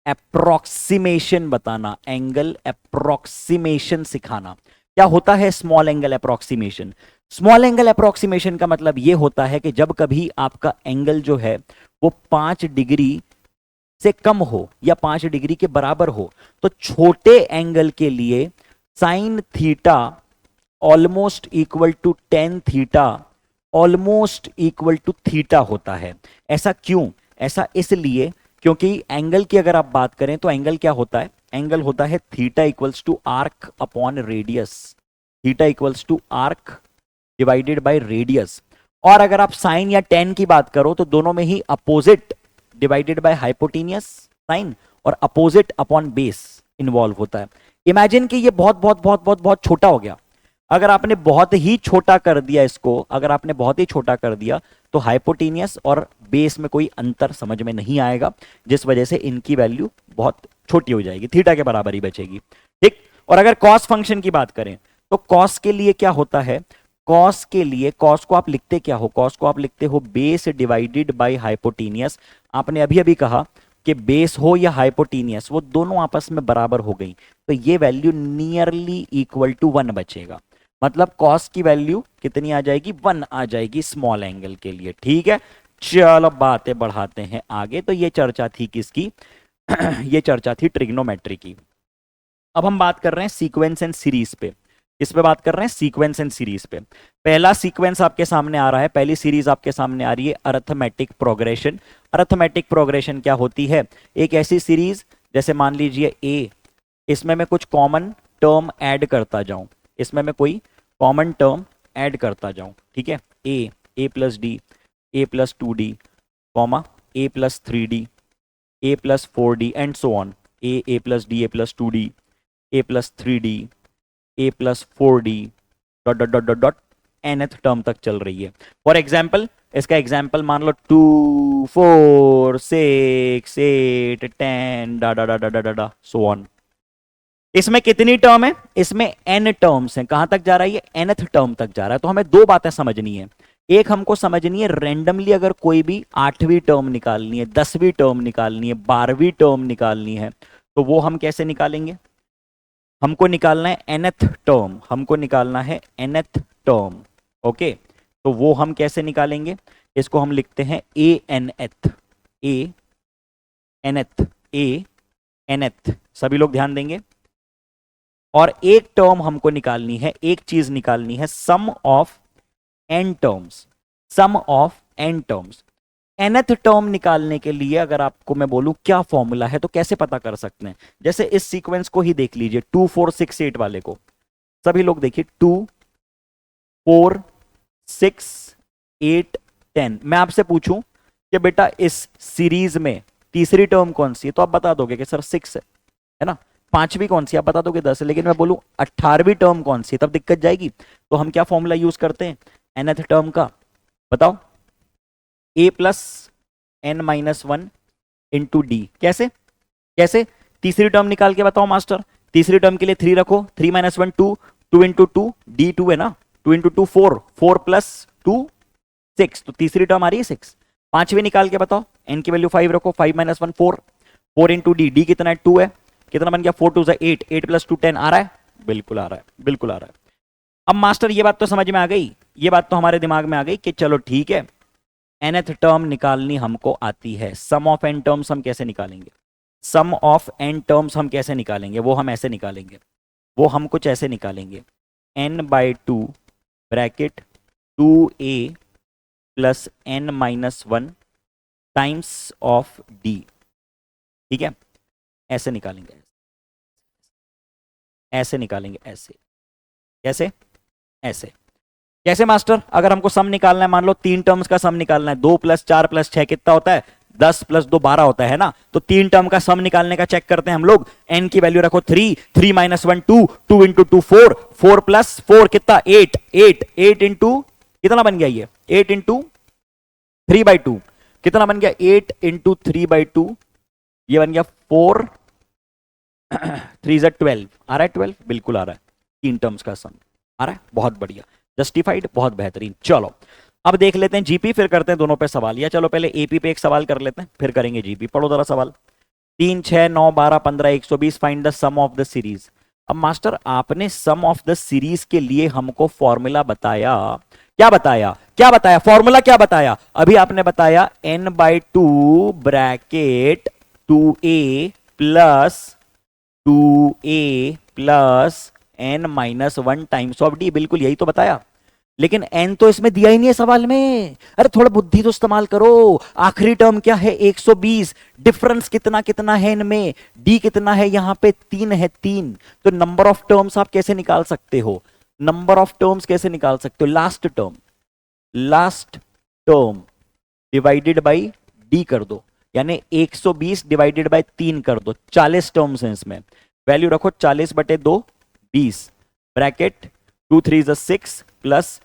अप्रोक्सीमेशन बताना, एंगल अप्रोक्सीमेशन सिखाना। क्या होता है small angle approximation? Small angle approximation का मतलब यह होता है कि जब कभी आपका एंगल जो है वो 5 डिग्री से कम हो या 5 डिग्री के बराबर हो, तो छोटे एंगल के लिए sine theta almost equal to tan theta almost equal to theta होता है। ऐसा क्यों? ऐसा इसलिए क्योंकि एंगल की अगर आप बात करें तो एंगल क्या होता है, एंगल होता है theta equals to arc upon radius, theta equals to arc divided by radius. और अगर आप साइन या टेन की बात करो तो दोनों में ही opposite divided by hypotenuse sine और अपोजिट अपॉन बेस इन्वॉल्व होता है। इमेजिन कि ये बहुत बहुत बहुत बहुत बहुत छोटा हो गया। अगर आपने बहुत ही छोटा कर दिया इसको, अगर आपने बहुत ही छोटा कर दिया तो हाइपोटेनियस और बेस में कोई अंतर समझ में नहीं आएगा, जिस वजह से इनकी वैल्यू बहुत छोटी हो जाएगी, थीटा के बराबर ही बचेगी, ठीक। और अगर कॉस फंक्शन की बात करें तो कॉस के लिए क्या होता है, कॉस के लिए, कॉस को आप लिखते क्या हो, कॉस को आप लिखते हो बेस डिवाइडेड बाय हाइपोटेनियस। आपने अभी अभी कहा कि बेस हो या हाइपोटेनियस वो दोनों आपस में बराबर हो गई, तो ये वैल्यू नियरली इक्वल टू 1 बचेगा। मतलब कॉस की वैल्यू कितनी आ जाएगी, 1 आ जाएगी स्मॉल एंगल के लिए, ठीक है। चलो बातें बढ़ाते हैं आगे। तो ये चर्चा थी किसकी ये चर्चा थी ट्रिग्नोमेट्री की। अब हम बात कर रहे हैं सीक्वेंस एंड सीरीज पे। इस पे बात कर रहे हैं सीक्वेंस एंड सीरीज पे। पहला सीक्वेंस आपके सामने आ रहा है, पहली सीरीज आपके सामने आ रही है अरिथमेटिक प्रोग्रेशन। अरिथमेटिक प्रोग्रेशन क्या होती है, एक ऐसी सीरीज जैसे मान लीजिए ए, इसमें मैं कुछ कॉमन टर्म ऐड करता जाऊं, इसमें मैं कोई कॉमन टर्म ऐड करता जाऊं, ठीक है। A plus D, A plus 2d, comma A plus 3d, A plus 4d and so on. A plus D, A plus 2d, A plus 3d, A plus 4d dot dot dot dot dot nth term तक चल रही है। For example, इसका example मान लो 2 4 6 8 10 डा डा डा डा डा डा सो ऑन। इसमें कितनी टर्म है, इसमें n टर्म्स हैं। कहां तक जा रहा है ये, nth टर्म तक जा रहा है। तो हमें दो बातें समझनी है। एक हमको समझनी है, रैंडमली अगर कोई भी 8वीं टर्म निकालनी है, 10वीं टर्म निकालनी है, 12वीं टर्म निकालनी है, तो वो हम कैसे निकालेंगे? हमको निकालना है nth टर्म, हमको निकालना है nth टर्म। ओके, तो वो हम कैसे निकालेंगे? इसको हम लिखते हैं a nth, a nth, a nth। सभी लोग ध्यान देंगे। और एक टर्म हमको निकालनी है, एक चीज निकालनी है, sum of n terms, sum of n terms. nth term निकालने के लिए अगर आपको मैं बोलूं क्या फॉर्मूला है, तो कैसे पता कर सकते हैं? जैसे इस सीक्वेंस को ही देख लीजिए, 2 4 6 8 वाले को, सभी लोग देखिए, 2 4 6 8 10। मैं आपसे पूछूं कि बेटा इस सीरीज में तीसरी टर्म कौन सी है, तो आप बता दोगे कि सर 6 है ना। पांचवी कौन सी, आप बता दोगे 10 है। लेकिन मैं बोलूं 18वीं टर्म कौन सी, तब दिक्कत जाएगी। तो हम क्या फॉर्मूला यूज करते हैं nth टर्म का? बताओ, a plus n minus 1 into D. कैसे कैसे? तीसरी टर्म निकाल के बताओ मास्टर। तीसरी टर्म के लिए 3 रखो, 3 माइनस 1 2, 2 इंटू 2 डी 2 है ना, 2 इंटू 2 4, 4 प्लस 2 6, तो तीसरी टर्म आ रही है 6। पांचवी निकाल के बताओ, n की वैल्यू 5 रखो, 5 माइनस 1 4, 4 इंटू डी, डी कितना है 2 है, कितना बन गया 4 2 8, 8 प्लस 2 10। आ रहा है? बिल्कुल आ रहा है, बिल्कुल आ रहा है। अब मास्टर ये बात तो समझ में आ गई, ये बात तो हमारे दिमाग में आ गई कि चलो ठीक है, nth टर्म निकालनी हमको आती है। सम ऑफ n टर्म्स हम कैसे निकालेंगे? सम ऑफ n टर्म्स हम कैसे निकालेंगे? वो हम ऐसे निकालेंगे, वो हम कुछ ऐसे निकालेंगे, n/2 bracket 2a plus n minus 1 times of d। ठीक है, ऐसे निकालेंगे, ऐसे निकालेंगे, ऐसे। कैसे? ऐसे। कैसे मास्टर? अगर हमको सम निकालना है, मान लो 3 टर्म्स का सम निकालना है, 2 प्लस 4 प्लस 6 कितना होता है? 10 प्लस 2 12 होता है ना। तो 3 टर्म का सम निकालने का चेक करते हैं हम लोग। n की वैल्यू रखो 3, 3 माइनस 1 2, 2 इंटू 2 4, 4 प्लस 4 कितना 8, 8, 8 इंटू कितना बन गया ये? 8 इंटू 3/2 कितना बन गया? 8 इंटू 3/2, ये बन गया 4 3 12। आ रहा है 12? बिल्कुल आ रहा है। 3 टर्म्स का सम आ रहा है, बहुत बढ़िया, जस्टिफाइड, बहुत बेहतरीन। चलो अब देख लेते हैं जीपी, फिर करते हैं दोनों पे सवाल। या चलो पहले एपी पे एक सवाल कर लेते हैं, फिर करेंगे जीपी। पढ़ो जरा सवाल। 3 6 9 12 15 120 find the sum of the series. अब मास्टर आपने सम ऑफ द सीरीज के लिए हमको फॉर्मूला बताया, क्या बताया, क्या बताया? फॉर्मूला क्या बताया? अभी आपने बताया n/2 bracket 2a plus n minus 1 times of d। बिल्कुल यही तो बताया, लेकिन n तो इसमें दिया ही नहीं है सवाल में। अरे थोड़ा बुद्धि तो इस्तेमाल करो। आखिरी टर्म क्या है? 120। डिफरेंस कितना कितना है इनमें? d कितना है यहाँ पे? 3 है, 3। तो नंबर ऑफ टर्म्स आप कैसे निकाल सकते हो? नंबर ऑफ टर्म्स कैसे निकाल सकते हो? Last term divided by d कर दो, यानी 120 डिवाइडेड बाई 3 कर दो। 40 टर्म्स हैं इसमें, वैल्यू रखो 40/2 20 bracket 2 3 6 plus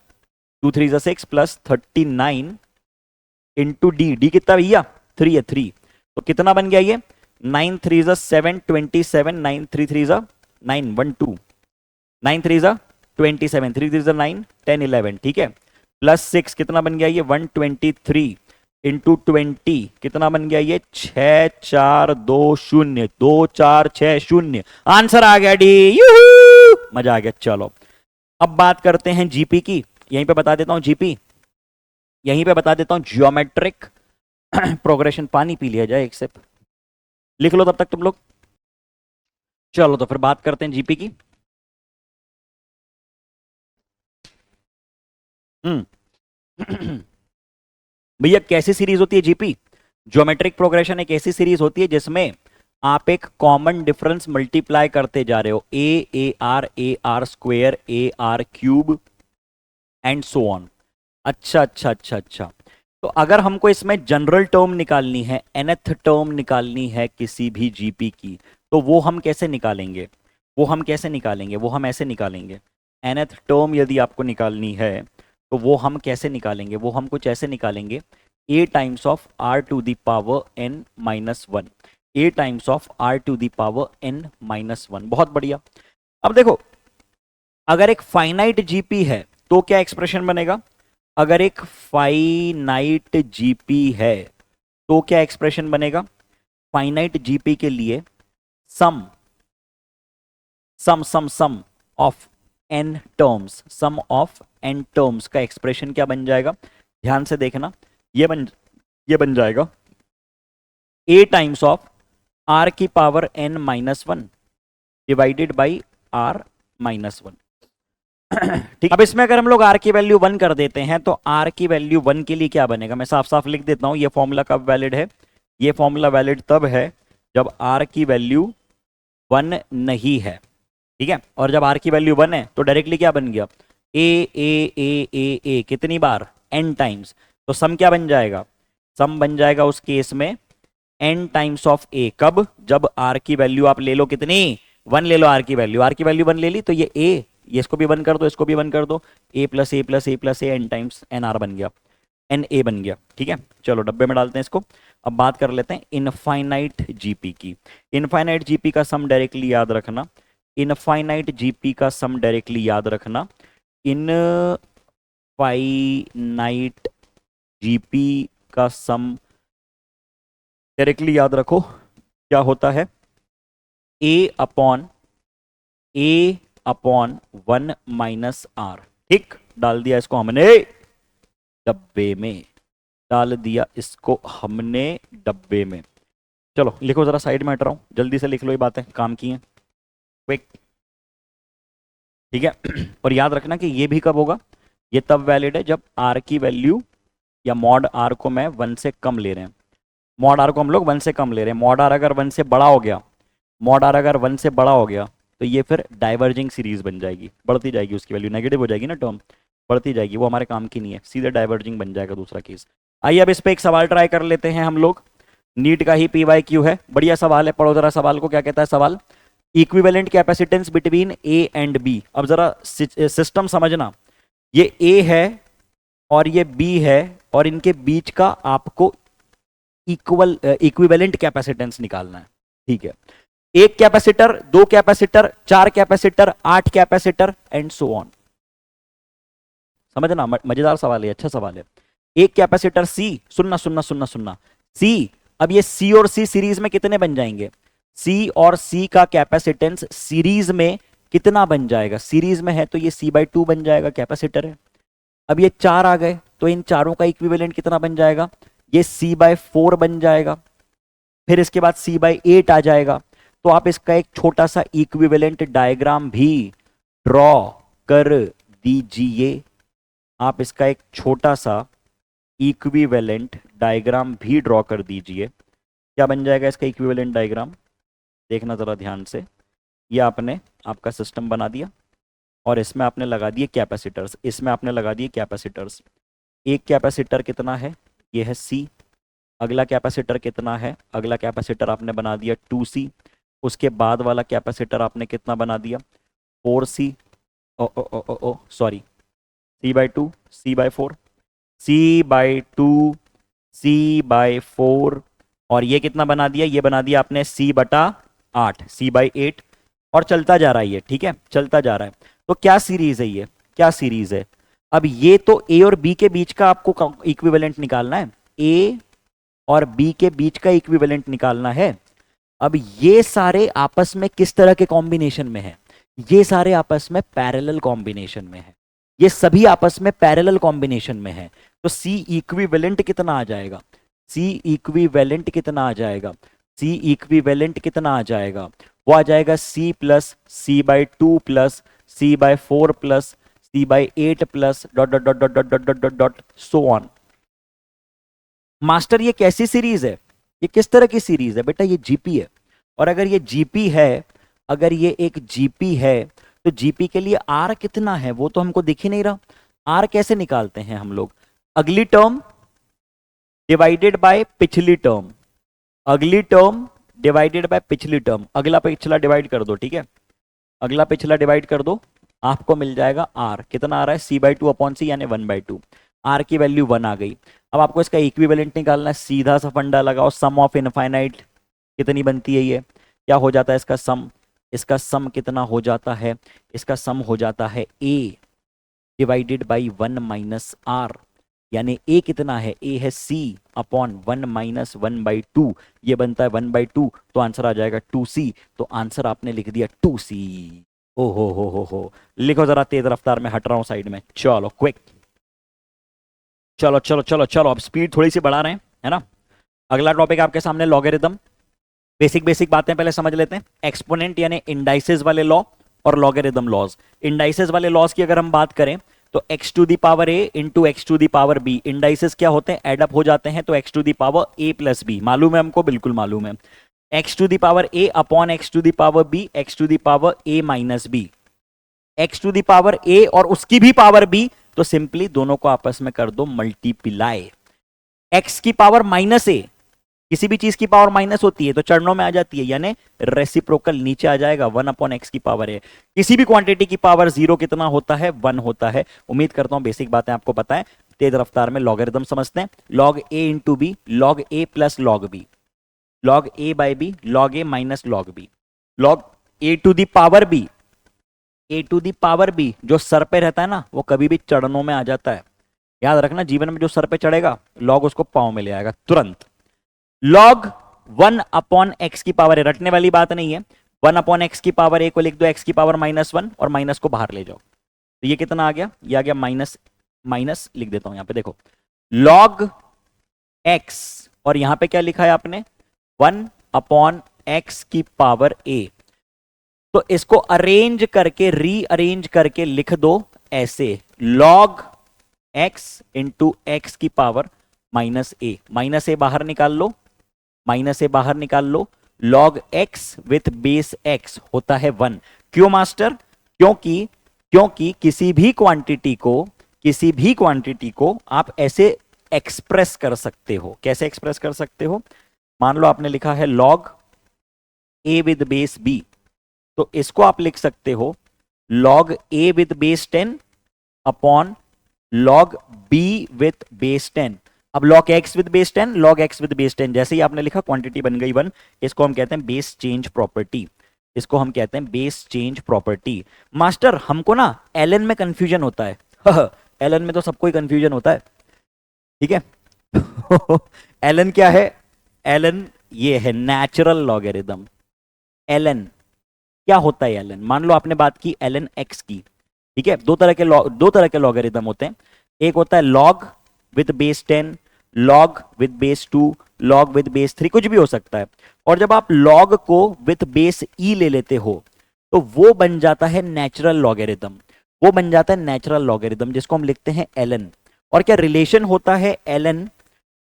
2 3 6 plus 39 into D कितना भैया? 3 है, 3। तो कितना बन गया ये? 9 3 7 27, 9 3 3 9 1 2, 9 3 27, 3 3 9 10 11। ठीक है, प्लस 6 कितना बन गया ये? 123 इंटू 20 कितना बन गया ये? 6 4 2 0, 2 4 6 0। आंसर आ गया डी। मजा आ गया। चलो अब बात करते हैं जीपी की। यहीं पे बता देता हूं जीपी, यहीं पे बता देता हूं जियोमेट्रिक प्रोग्रेशन। पानी पी लिया जाए एक सिप, लिख लो तब तक तुम लोग। चलो तो फिर बात करते हैं जीपी की। भैया कैसी सीरीज होती है जीपी? ज्योमेट्रिक प्रोग्रेशन एक ऐसी सीरीज होती है जिसमें आप एक कॉमन डिफरेंस मल्टीप्लाई करते जा रहे हो, A R square, A R cube and so on. अच्छा अच्छा अच्छा अच्छा। तो अगर हमको इसमें जनरल टर्म निकालनी है, nth टर्म निकालनी है किसी भी जीपी की, तो वो हम कैसे निकालेंगे? वो हम कैसे निकालेंगे? वो हम ऐसे निकालेंगे। nth टर्म यदि आपको निकालनी है तो वो हम कैसे निकालेंगे? वो हम कुछ ऐसे निकालेंगे, a times of r to the power n minus 1, a times of r to the power n minus 1। बहुत बढ़िया। अब देखो, अगर एक फाइनाइट जीपी है तो क्या एक्सप्रेशन बनेगा? अगर एक फाइनाइट जीपी है तो क्या एक्सप्रेशन बनेगा? फाइनाइट जीपी के लिए sum sum sum sum of N terms, sum of N terms का एक्सप्रेशन क्या बन जाएगा? ध्यान से देखना, ये बन जाएगा a टाइम्स ऑफ r की power n minus one divided by r minus one. ठीक, अब इसमें अगर हम लोग r की वैल्यू 1 कर देते हैं तो r की वैल्यू 1 के लिए क्या बनेगा? मैं साफ साफ लिख देता हूं, ये फॉर्मूला कब वैलिड है? ये फॉर्मूला वैलिड तब है जब r की वैल्यू 1 नहीं है। ठीक है, और जब r की वैल्यू 1 है तो डायरेक्टली क्या बन गया? ए कितनी बार? n times. तो सम क्या बन जाएगा? सम बन जाएगा उस केस में n टाइम्स ऑफ a। कब? जब r की वैल्यू आप ले लो कितनी? 1 ले लो। r की वैल्यू 1 ले ली तो ये a, ये इसको भी 1 कर दो, इसको भी 1 कर दो, a plus A plus A plus A n times N R बन गया, एन ए बन गया। ठीक है, चलो डब्बे में डालते हैं इसको। अब बात कर लेते हैं इनफाइनाइट जीपी की। इनफाइनाइट जीपी का सम डायरेक्टली याद रखना, इनफाइनाइट जीपी का सम डायरेक्टली याद रखना। इनफाइनाइट जीपी का सम डायरेक्टली याद रखो, क्या होता है? ए अपॉन 1 माइनस आर। ठीक, डाल दिया इसको हमने डब्बे में, डाल दिया इसको हमने डब्बे में। चलो लिखो जरा, साइड में हट रहा हूं, जल्दी से लिख लो, ये बातें काम की हैं, क्विक। ठीक है, और याद रखना कि ये भी कब होगा? ये तब वैलिड है जब आर की वैल्यू या मॉड आर को मैं 1 से कम ले रहे हैं, मॉड आर को हम लोग 1 से कम ले रहे हैं। मॉड आर अगर 1 से बड़ा हो गया, मॉड आर अगर 1 से बड़ा हो गया तो ये फिर डाइवर्जिंग सीरीज बन जाएगी, बढ़ती जाएगी, उसकी वैल्यू नेगेटिव हो जाएगी ना, टर्म बढ़ती जाएगी, वो हमारे काम की नहीं है, सीधे डाइवर्जिंग बन जाएगा दूसरा केस। आइए अब इस पे एक सवाल ट्राई कर लेते हैं हम लोग, नीट का ही PYQ है, बढ़िया सवाल है, पढ़ो जरा सवाल को। क्या कहता है सवाल? Equivalent capacitance between A and B. अब जरा सिस्टम समझना, ये ए है और ये बी है, और इनके बीच का आपको इक्विवेलेंट कैपेसिटेंस निकालना है। ठीक है, एक capacitor, 2 capacitor, 4 capacitor, 8 capacitor and so on. समझना, मजेदार सवाल है, अच्छा सवाल है। एक कैपेसिटर सी, सुनना सुनना सुनना सुनना, सी, अब ये सी और सी सीरीज में कितने बन जाएंगे? सी और सी का कैपेसिटेंस सीरीज में कितना बन जाएगा? सीरीज में है तो ये C/2 बन जाएगा, कैपेसिटर है। अब ये 4 आ गए तो इन चारों का इक्विवेलेंट कितना बन जाएगा? ये C/4 बन जाएगा। फिर इसके बाद C/8 आ जाएगा। तो आप इसका एक छोटा सा इक्विवेलेंट डायग्राम भी ड्रॉ कर दीजिए। आप इसका एक छोटा सा इक्विवेलेंट डायग्राम भी ड्रॉ कर दीजिए। क्या बन जाएगा इसका इक्विवेलेंट डायग्राम? देखना जरा ध्यान से। ये आपने आपका सिस्टम बना दिया और इसमें आपने लगा दिए कैपेसिटर्स, इसमें आपने लगा दिए कैपेसिटर्स। एक कैपेसिटर कितना है? ये है C। अगला कैपेसिटर कितना है? अगला कैपेसिटर आपने बना दिया 2C। उसके बाद वाला कैपेसिटर आपने कितना बना दिया? 4C। Sorry, C/2, C/4, C/2, C/4, और ये कितना बना दिया? ये बना दिया आपने C/8, C/8, और चलता जा रहा है ये। ठीक है, चलता जा रहा है। तो क्या सीरीज है ये? क्या सीरीज है? अब ये तो ए और बी के बीच का आपको इक्विवेलेंट निकालना है, ए और बी के बीच का इक्विवेलेंट निकालना है। अब ये सारे आपस में किस तरह के कॉम्बिनेशन में है? ये सारे आपस में पैरेलल कॉम्बिनेशन में है, ये सभी आपस में पैरेलल कॉम्बिनेशन में है। तो C इक्विवेलेंट कितना आ जाएगा? C इक्विवेलेंट कितना आ जाएगा? C इक्विवेलेंट कितना आ जाएगा? वो आ जाएगा C plus C/2 plus C/4 plus C/8 plus dot dot dot dot dot dot dot dot dot so on. Master ये कैसी सीरीज है? ये किस तरह की सीरीज है? बेटा ये जीपी है, और अगर ये जीपी है, अगर ये एक जीपी है तो जीपी के लिए आर कितना है वो तो हमको दिख ही नहीं रहा। आर कैसे निकालते हैं हम लोग? अगली टर्म डिवाइडेड बाय पिछली टर्म, अगली टर्म डिवाइडेड बाय पिछली टर्म, अगला पिछला डिवाइड कर दो। ठीक है, अगला पिछला डिवाइड कर दो, आपको मिल जाएगा आर। कितना आ रहा है? C/2 अपॉन C, यानी 1/2। आर की वैल्यू 1 आ गई। अब आपको इसका इक्विवेलेंट निकालना है, सीधा सा फंडा लगाओ, सम ऑफ इनफाइनाइट कितनी बनती है? ये क्या हो जाता है इसका सम? इसका सम कितना हो जाता है? इसका सम हो जाता है A divided by 1 minus R. यानी ए कितना है, ए है सी अपॉन 1 माइनस 1/2, ये बनता है 1/2, तो आंसर आ जाएगा 2c। तो आंसर आपने लिख दिया 2c। ओ हो, लिखो जरा तेज रफ्तार में, हट रहा हूं साइड में, चलो क्विक, चलो चलो चलो चलो, अब स्पीड थोड़ी सी बढ़ा रहे हैं, है ना। अगला टॉपिक आपके सामने लॉगरिथम। बेसिक बेसिक बातें पहले समझ लेते हैं। एक्सपोनेंट यानी इंडाइसेस वाले लॉ और लॉगरिथम लॉज। इंडाइसेस वाले लॉज की अगर हम बात करें तो x to the power a into x to the power b, indices क्या होते हैं, एडअप हो जाते हैं, तो x to the power a plus b, मालूम है हमको, बिल्कुल मालूम है। x to the power a upon x to the power b, x to the power a minus b, x to the power a और उसकी भी पावर b, तो सिंपली दोनों को आपस में कर दो मल्टीप्लाई। x की पावर माइनस a, किसी भी चीज की पावर माइनस होती है तो चरणों में आ जाती है, यानी रेसिप्रोकल नीचे आ जाएगा, 1 अपॉन एक्स की पावर है। किसी भी क्वांटिटी की पावर 0 कितना होता है, 1 होता है। उम्मीद करता हूं बेसिक बातें आपको पता है। तेज रफ्तार में लॉगरिथम समझते हैं। Log A into B, log A plus log B, log A by B, log A minus log B, log A to the power B, A to the power B जो सर पे रहता है ना, वो कभी भी चरणों में आ जाता है। याद रखना, जीवन में जो सर पे चढ़ेगा लॉग उसको पांव में ले आएगा तुरंत। लॉग 1 अपॉन एक्स की पावर है, रटने वाली बात नहीं है। 1 अपॉन एक्स की पावर ए को लिख दो एक्स की पावर -1 और माइनस को बाहर ले जाओ, तो ये कितना आ गया, ये आ गया माइनस, माइनस लिख देता हूं यहां पे, देखो लॉग एक्स, और यहां पे क्या लिखा है आपने, 1 अपॉन एक्स की पावर ए। तो इसको अरेंज करके, रीअरेंज करके लिख दो ऐसे, लॉग एक्स इंटू एक्स की power minus A, minus A बाहर निकाल लो, माइनस ए बाहर निकाल लो, log x with base X होता है 1। क्यों मास्टर, क्योंकि किसी भी क्वांटिटी को आप ऐसे एक्सप्रेस कर सकते हो। कैसे एक्सप्रेस कर सकते हो, मान लो आपने लिखा है log A with base B, तो इसको आप लिख सकते हो log A with base 10 upon log B with base 10। अब log x with base 10, log x with base 10, जैसे ही आपने लिखा क्वांटिटी बन गई 1। इसको हम कहते हैं बेस चेंज प्रॉपर्टी, इसको हम कहते हैं बेस चेंज प्रॉपर्टी। मास्टर हमको ना एलन में कंफ्यूजन होता है। एलन में तो सबको ही कंफ्यूजन होता है, ठीक है। एलन क्या है, एलन ये है नेचुरल लॉगरिथम। एलन क्या होता है, एलन मान लो आपने बात की एलन एक्स की, ठीक है। दो तरह के लॉगरिथम होते हैं, एक होता है log with base 10, log with base 2, log with base 3, कुछ भी हो सकता है। और जब आप लॉग को विद बेस ई ले लेते हो तो वो बन जाता है नेचुरल लॉगरिथम, वो बन जाता है नेचुरल लॉगरिथम, जिसको हम लिखते हैं एलन। और क्या रिलेशन होता है एलन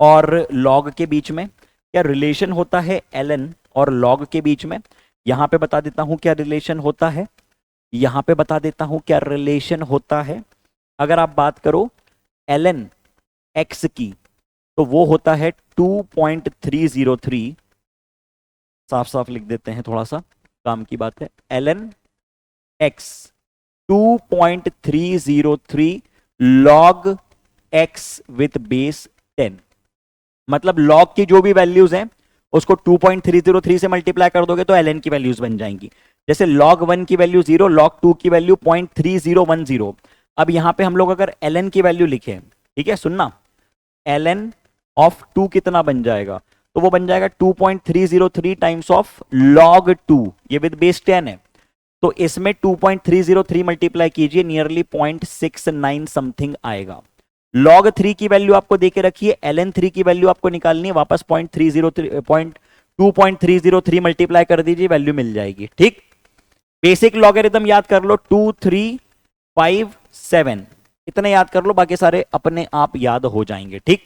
और लॉग के बीच में, क्या रिलेशन होता है एलन और लॉग के बीच में, यहां पे बता देता हूं क्या रिलेशन होता है, यहां पे बता देता हूं क्या रिलेशन होता है। अगर आप बात करो एलन एक्स की, तो वो होता है 2.303, साफ साफ लिख देते हैं, थोड़ा सा काम की बात है। L N x 2.303 log x with base 10, मतलब लॉग की जो भी वैल्यूज हैं उसको 2.303 से मल्टीप्लाई कर दोगे तो एलन की वैल्यूज बन जाएंगी। जैसे log 1 की वैल्यू 0, log 2 की वैल्यू 0.3010। अब यहां पे हम लोग अगर ln की वैल्यू लिखें, ठीक है, सुनना, ln ऑफ 2 कितना बन जाएगा, तो वो बन जाएगा 2.303 टाइम्स ऑफ log 2, ये विद बेस 10 है, तो इसमें 2.303 मल्टीप्लाई कीजिए, नियरली 0.69 समथिंग आएगा। log 3 की वैल्यू आपको देके रखिए, ln 3 की वैल्यू आपको निकालनी है, वापस 2.303 मल्टीप्लाई कर दीजिए, वैल्यू मिल जाएगी, ठीक। बेसिक लॉगरिथम याद कर लो 2357, इतने याद कर लो, बाकी सारे अपने आप याद हो जाएंगे, ठीक।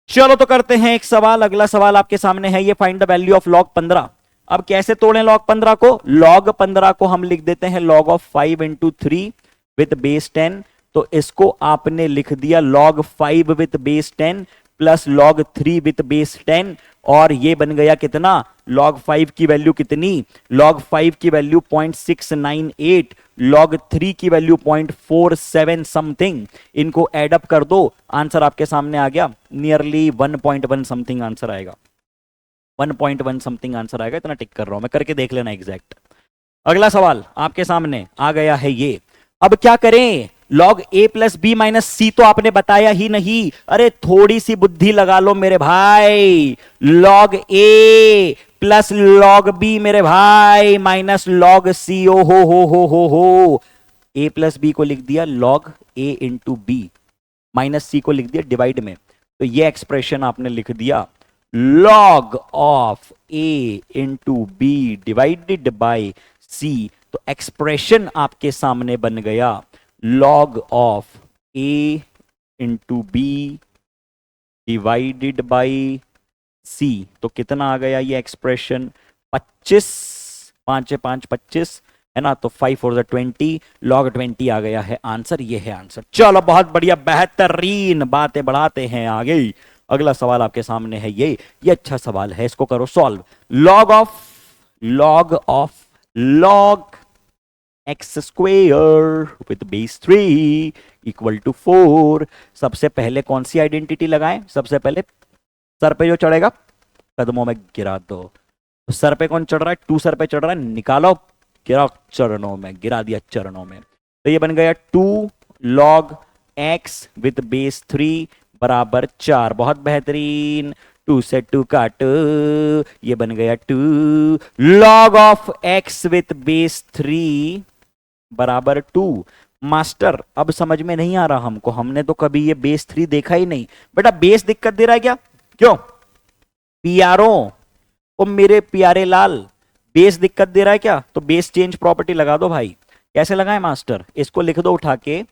चलो तो करते हैं एक सवाल, अगला सवाल आपके सामने है, ये find the value of log 15। अब कैसे तोड़ें log 15 को, log 15 को हम लिख देते हैं log of 5 into 3 with base 10, तो इसको आपने लिख दिया log 5 with base 10 plus log 3 with base 10, और ये बन गया कितना, log 5 की वैल्यू कितनी, log 5 की वैल्यू 0.698, log 3 की वैल्यू 0.47 समथिंग, इनको एडअप कर दो, आंसर आपके सामने आ गया, नियरली 1.1 समथिंग आंसर आएगा, 1.1 समथिंग आंसर आएगा, इतना टिक कर रहा हूं मैं, करके देख लेना एग्जैक्ट। अगला सवाल आपके सामने आ गया है ये। अब क्या करें, log A plus B minus सी तो आपने बताया ही नहीं। अरे थोड़ी सी बुद्धि लगा लो मेरे भाई। Log A plus log B मेरे भाई माइनस लॉग सी। ओ हो ए प्लस बी को लिख दिया log A into B, minus सी को लिख दिया डिवाइड में, तो ये एक्सप्रेशन आपने लिख दिया log of A into B divided by C. तो एक्सप्रेशन आपके सामने बन गया log of A into B divided by C. तो कितना आ गया ये एक्सप्रेशन? 25, 5 से 5 25 है ना, तो 5 4 20, log 20 आ गया है आंसर। ये है आंसर। चलो बहुत बढ़िया, बेहतरीन, बातें बढ़ाते हैं आगे। अगला सवाल आपके सामने है ये अच्छा सवाल है, इसको करो solve. log of log x square with base 3 equal to 4। सबसे पहले कौन सी आइडेंटिटी लगाएं? सबसे पहले सर पे जो चढ़ेगा कदमों में गिरा दो। तो सर पे कौन चढ़ रहा है? 2 सर पे चढ़ रहा है, निकालो, गिरा चरणों में, गिरा दिया चरणों में। तो ये बन गया 2 log x विथ बेस 3 बराबर 4। बहुत बेहतरीन। 2 से 2 काट, ये बन गया 2 log of x with base 3 बराबर 2। मास्टर अब समझ में नहीं आ रहा हमको, हमने तो कभी ये बेस 3 देखा ही नहीं। बेटा बेस दिक्कत दे रहा है क्या? क्यों पियारों ओ मेरे प्यारे लाल, बेस दिक्कत दे रहा है क्या? तो बेस चेंज प्रॉपर्टी लगा दो भाई। कैसे लगाएं मास्टर? इसको लिख दो उठा के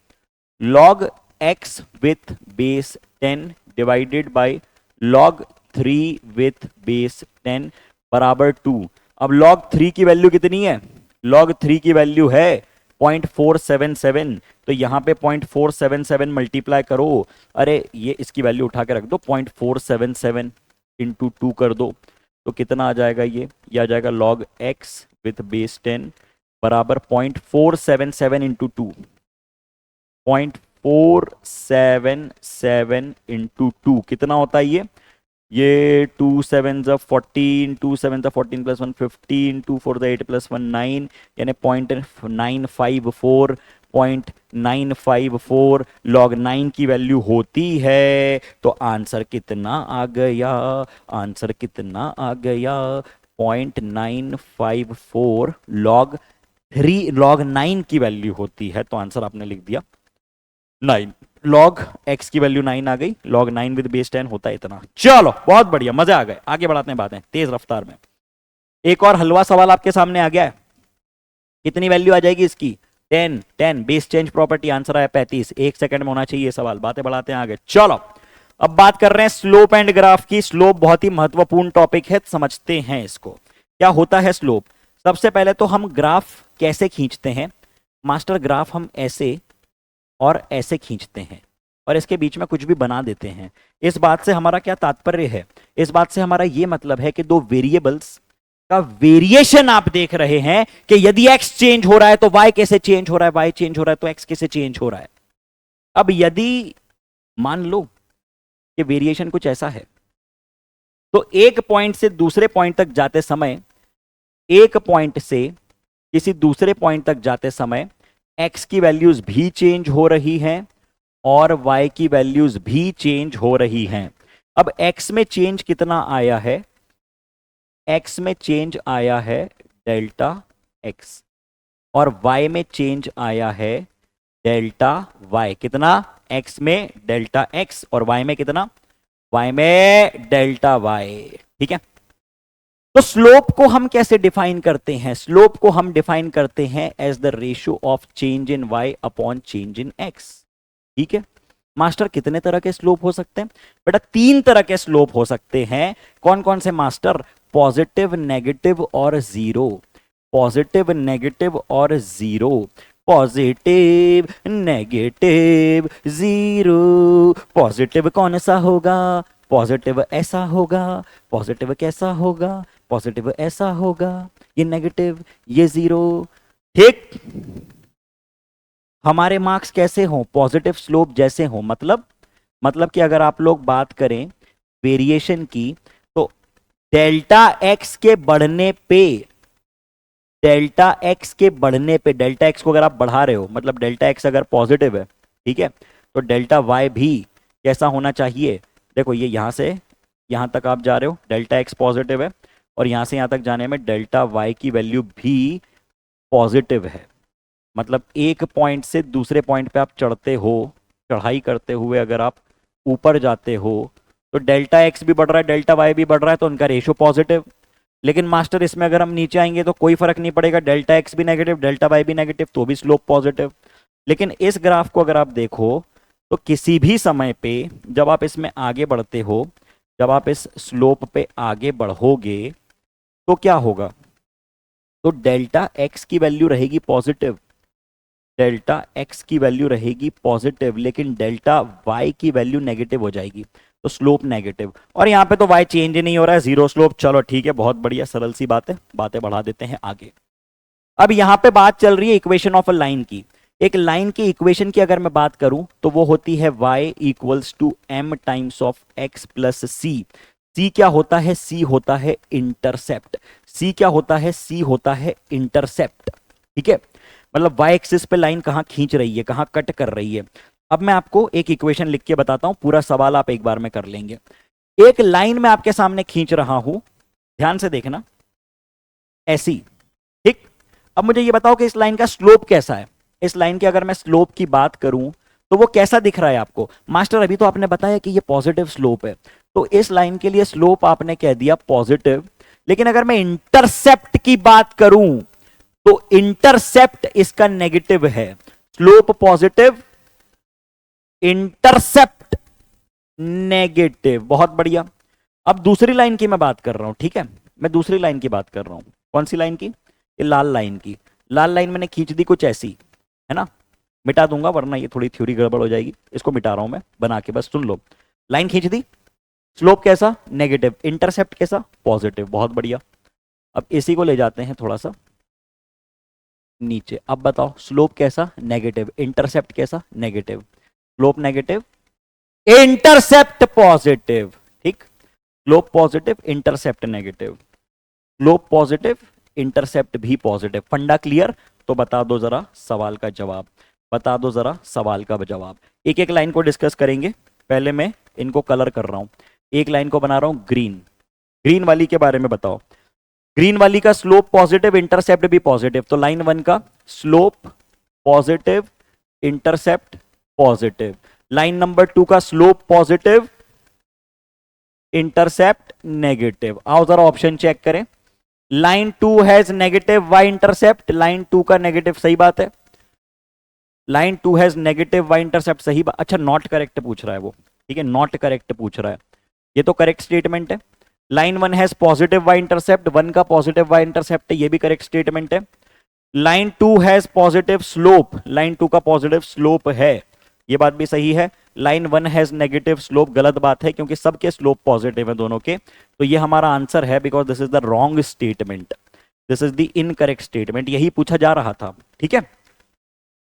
log x with base 10 divided by log 3 with base 10 बराबर 2। अब log 3 की वैल्यू कितनी है? log 3 की वैल्यू है 0.477। तो यहां पे 0.477 मल्टीप्लाई करो। अरे ये इसकी वैल्यू उठा के रख दो, 0.477 इंटू 2 कर दो, तो कितना आ जाएगा? ये आ जाएगा log x विथ बेस 10 बराबर 0.477 इंटू 2, 0.477 इंटू 2 कितना होता है ये 2 7 14, 2 7 14 प्लस 1 15, 2 4 8 प्लस 1 9, यानी 0.954, 0.954 log 9 की वैल्यू होती है। तो आंसर कितना आ गया? आंसर कितना आ गया? 0.954 log 9 की वैल्यू होती है। तो आंसर आपने लिख दिया 9। log x की वैल्यू 9 आ गई, log 9 विद बेस 10 होता है इतना। चलो बहुत बढ़िया, मजे आ गए। आगे बढ़ाते हैं बातें तेज रफ्तार में। एक और हलवा सवाल आपके सामने आ गया है। कितनी वैल्यू आ जाएगी इसकी? 10 10 बेस चेंज प्रॉपर्टी। आंसर आया 35। 1 सेकंड में होना चाहिए सवाल। बातें बढ़ाते हैं आगे। चलो अब बात कर रहे हैं स्लोप एंड ग्राफ की। स्लोप बहुत ही महत्वपूर्ण टॉपिक है, समझते हैं इसको। क्या होता है स्लोप? सबसे पहले तो हम ग्राफ कैसे खींचते हैं मास्टर? ग्राफ हम ऐसे और ऐसे खींचते हैं और इसके बीच में कुछ भी बना देते हैं। इस बात से हमारा क्या तात्पर्य है? इस बात से हमारा यह मतलब है कि दो वेरिएबल्स का वेरिएशन आप देख रहे हैं कि यदि x चेंज हो रहा है तो y कैसे चेंज हो रहा है, y चेंज हो रहा है तो x कैसे चेंज हो रहा है। अब यदि मान लो कि वेरिएशन कुछ ऐसा है, तो एक पॉइंट से दूसरे पॉइंट तक जाते समय, एक पॉइंट से किसी दूसरे पॉइंट तक जाते समय x की वैल्यूज भी चेंज हो रही हैं और y की वैल्यूज भी चेंज हो रही हैं। अब x में चेंज कितना आया है? x में चेंज आया है डेल्टा x और y में चेंज आया है डेल्टा y। कितना? x में डेल्टा x और y में कितना? y में डेल्टा y। ठीक है, तो स्लोप को हम कैसे डिफाइन करते हैं? स्लोप को हम डिफाइन करते हैं as the ratio of change in y upon change in x। ठीक है मास्टर, कितने तरह के स्लोप हो सकते हैं? बेटा 3 तरह के स्लोप हो सकते हैं। कौन कौन से मास्टर? पॉजिटिव, नेगेटिव और जीरो। पॉजिटिव, नेगेटिव और zero. Positive, negative, zero. Positive कौन सा होगा? पॉजिटिव ऐसा होगा। पॉजिटिव कैसा होगा? पॉजिटिव ऐसा होगा। ये नेगेटिव, ये जीरो। ठीक, हमारे मार्क्स कैसे हों? पॉजिटिव स्लोप जैसे हों। मतलब कि अगर आप लोग बात करें वेरिएशन की, तो डेल्टा एक्स के बढ़ने पे डेल्टा एक्स के बढ़ने पे, डेल्टा एक्स को अगर आप बढ़ा रहे हो, मतलब डेल्टा एक्स अगर पॉजिटिव है, ठीक है, तो डेल्टा वाई भी कैसा होना चाहिए? देखो ये यहां से यहां तक आप जा रहे हो, डेल्टा एक्स पॉजिटिव है, और यहां से यहां तक जाने में डेल्टा वाई की वैल्यू भी पॉजिटिव है। मतलब एक पॉइंट से दूसरे पॉइंट पे आप चढ़ते हो, चढ़ाई करते हुए अगर आप ऊपर जाते हो, तो डेल्टा एक्स भी बढ़ रहा है, डेल्टा वाई भी बढ़ रहा है, तो उनका रेशियो पॉजिटिव। लेकिन मास्टर इसमें अगर हम नीचे आएंगे तो कोई फर्क नहीं पड़ेगा, डेल्टा एक्स भी नेगेटिव, डेल्टा वाई भी नेगेटिव, तो भी स्लोप पॉजिटिव। लेकिन इस ग्राफ को अगर आप देखो तो किसी भी समय पे जब आप इसमें आगे बढ़ते हो, जब आप इस स्लोप पे आगे बढ़ोगे, तो क्या होगा? तो डेल्टा एक्स की वैल्यू रहेगी पॉजिटिव, डेल्टा एक्स की वैल्यू रहेगी पॉजिटिव, लेकिन डेल्टा वाई की वैल्यू नेगेटिव हो जाएगी, तो स्लोप नेगेटिव। और यहाँ पे तो वाई चेंज नहीं हो रहा है, जीरो स्लोप। चलो ठीक है, बहुत बढ़िया, सरल सी बात है, बातें बढ़ा देते हैं आगे। अब यहाँ पे बात चल रही है इक्वेशन ऑफ अ लाइन की। एक लाइन की इक्वेशन की अगर मैं बात करूं तो वो होती है y equals to m times of x plus C. C क्या होता है? सी होता है इंटरसेप्ट। सी क्या होता है? सी होता है इंटरसेप्ट। ठीक है, मतलब y एक्सिस पे लाइन कहां खींच रही है, कहां कट कर रही है। अब मैं आपको एक इक्वेशन लिख के बताता हूं, पूरा सवाल आप एक बार में कर लेंगे। एक लाइन में आपके सामने खींच रहा हूं, ध्यान से देखना, ऐसी। ठीक, अब मुझे ये बताओ कि इस लाइन का स्लोप कैसा है। इस लाइन की अगर मैं स्लोप की बात करूं तो वो कैसा दिख रहा है आपको? मास्टर अभी तो आपने बताया कि ये पॉजिटिव स्लोप है, तो इस लाइन के लिए स्लोप आपने कह दिया पॉजिटिव। लेकिन अगर मैं इंटरसेप्ट की बात करूं तो इंटरसेप्ट इसका नेगेटिव है। Slope positive, intercept negative. बहुत बढ़िया। अब दूसरी लाइन की मैं बात कर रहा हूं, ठीक है, मैं दूसरी लाइन की बात कर रहा हूं। कौन सी लाइन की? ये लाल लाइन की। लाल लाइन मैंने खींच दी कुछ ऐसी, है ना, मिटा दूंगा वरना ये थोड़ी थ्योरी गड़बड़ हो जाएगी, इसको मिटा रहा हूं मैं बना के, बस सुन लो। लाइन खींच दी, स्लोप कैसा? नेगेटिव, इंटरसेप्ट कैसा? पॉजिटिव। बहुत बढ़िया। अब इसी को ले जाते हैं थोड़ा सा नीचे। अब बताओ स्लोप कैसा? नेगेटिव, इंटरसेप्ट कैसा? Negative, slope negative, intercept positive. ठीक, slope positive, intercept negative, slope positive, intercept भी पॉजिटिव। फंडा क्लियर? तो बता दो जरा सवाल का जवाब, बता दो जरा सवाल का जवाब। एक एक लाइन को डिस्कस करेंगे। पहले मैं इनको कलर कर रहा हूं। एक लाइन को बना रहा हूं ग्रीन। ग्रीन वाली के बारे में बताओ। ग्रीन वाली का स्लोप पॉजिटिव, इंटरसेप्ट भी पॉजिटिव, तो लाइन 1 का slope positive, intercept positive. Line number 2 का स्लोप पॉजिटिव, इंटरसेप्ट नेगेटिव। आओ जरा ऑप्शन चेक करें। Line 2 has negative y intercept, line 2 का नेगेटिव, सही बात है। Line 2 has negative y intercept, सही बात। अच्छा, नॉट करेक्ट पूछ रहा है वो, ठीक है, नॉट करेक्ट पूछ रहा है, ये तो करेक्ट स्टेटमेंट है। Line 1 has positive y intercept, 1 का पॉजिटिव वाई इंटरसेप्ट है, ये भी करेक्ट स्टेटमेंट है। Line 2 has positive slope, line 2 का पॉजिटिव स्लोप है, ये बात भी सही है। लाइन 1 हैज नेगेटिव स्लोप, गलत बात है क्योंकि सबके स्लोप पॉजिटिव है दोनों के, तो ये हमारा आंसर है, because this is the wrong statement, this is the incorrect statement, यही पूछा जा रहा था। ठीक है,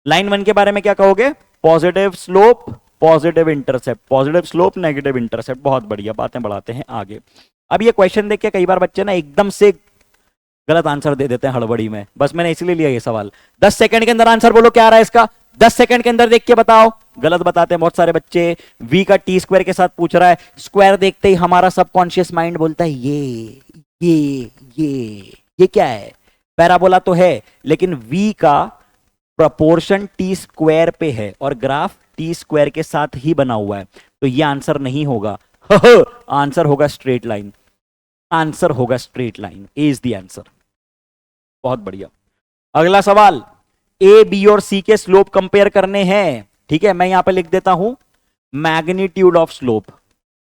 लाइन 1 के बारे में क्या कहोगे? Positive slope, positive intercept, positive slope, negative intercept. बहुत बढ़िया, बातें बढ़ाते हैं आगे। अब ये क्वेश्चन देख के कई बार बच्चे ना एकदम से गलत आंसर दे देते हैं हड़बड़ी में, बस मैंने इसलिए लिया ये सवाल। 10 सेकंड के अंदर आंसर बोलो क्या आ रहा है इसका, 10 सेकंड के अंदर देख के बताओ। गलत बताते हैं बहुत सारे बच्चे। v का टी स्क्वायर के साथ पूछ रहा है, स्क्वायर देखते ही हमारा सबकॉन्शियस माइंड बोलता है ये क्या है? पैराबोला तो है, लेकिन v का प्रपोर्शन टी स्क्वायर पे है और ग्राफ टी स्क्वायर के साथ ही बना हुआ है, तो ये आंसर नहीं होगा। आंसर होगा स्ट्रेट लाइन, आंसर होगा straight line, A is the answer. बहुत बढ़िया। अगला सवाल, ए बी और सी के स्लोप कंपेयर करने हैं। ठीक है, मैं यहां पे लिख देता हूं magnitude of slope,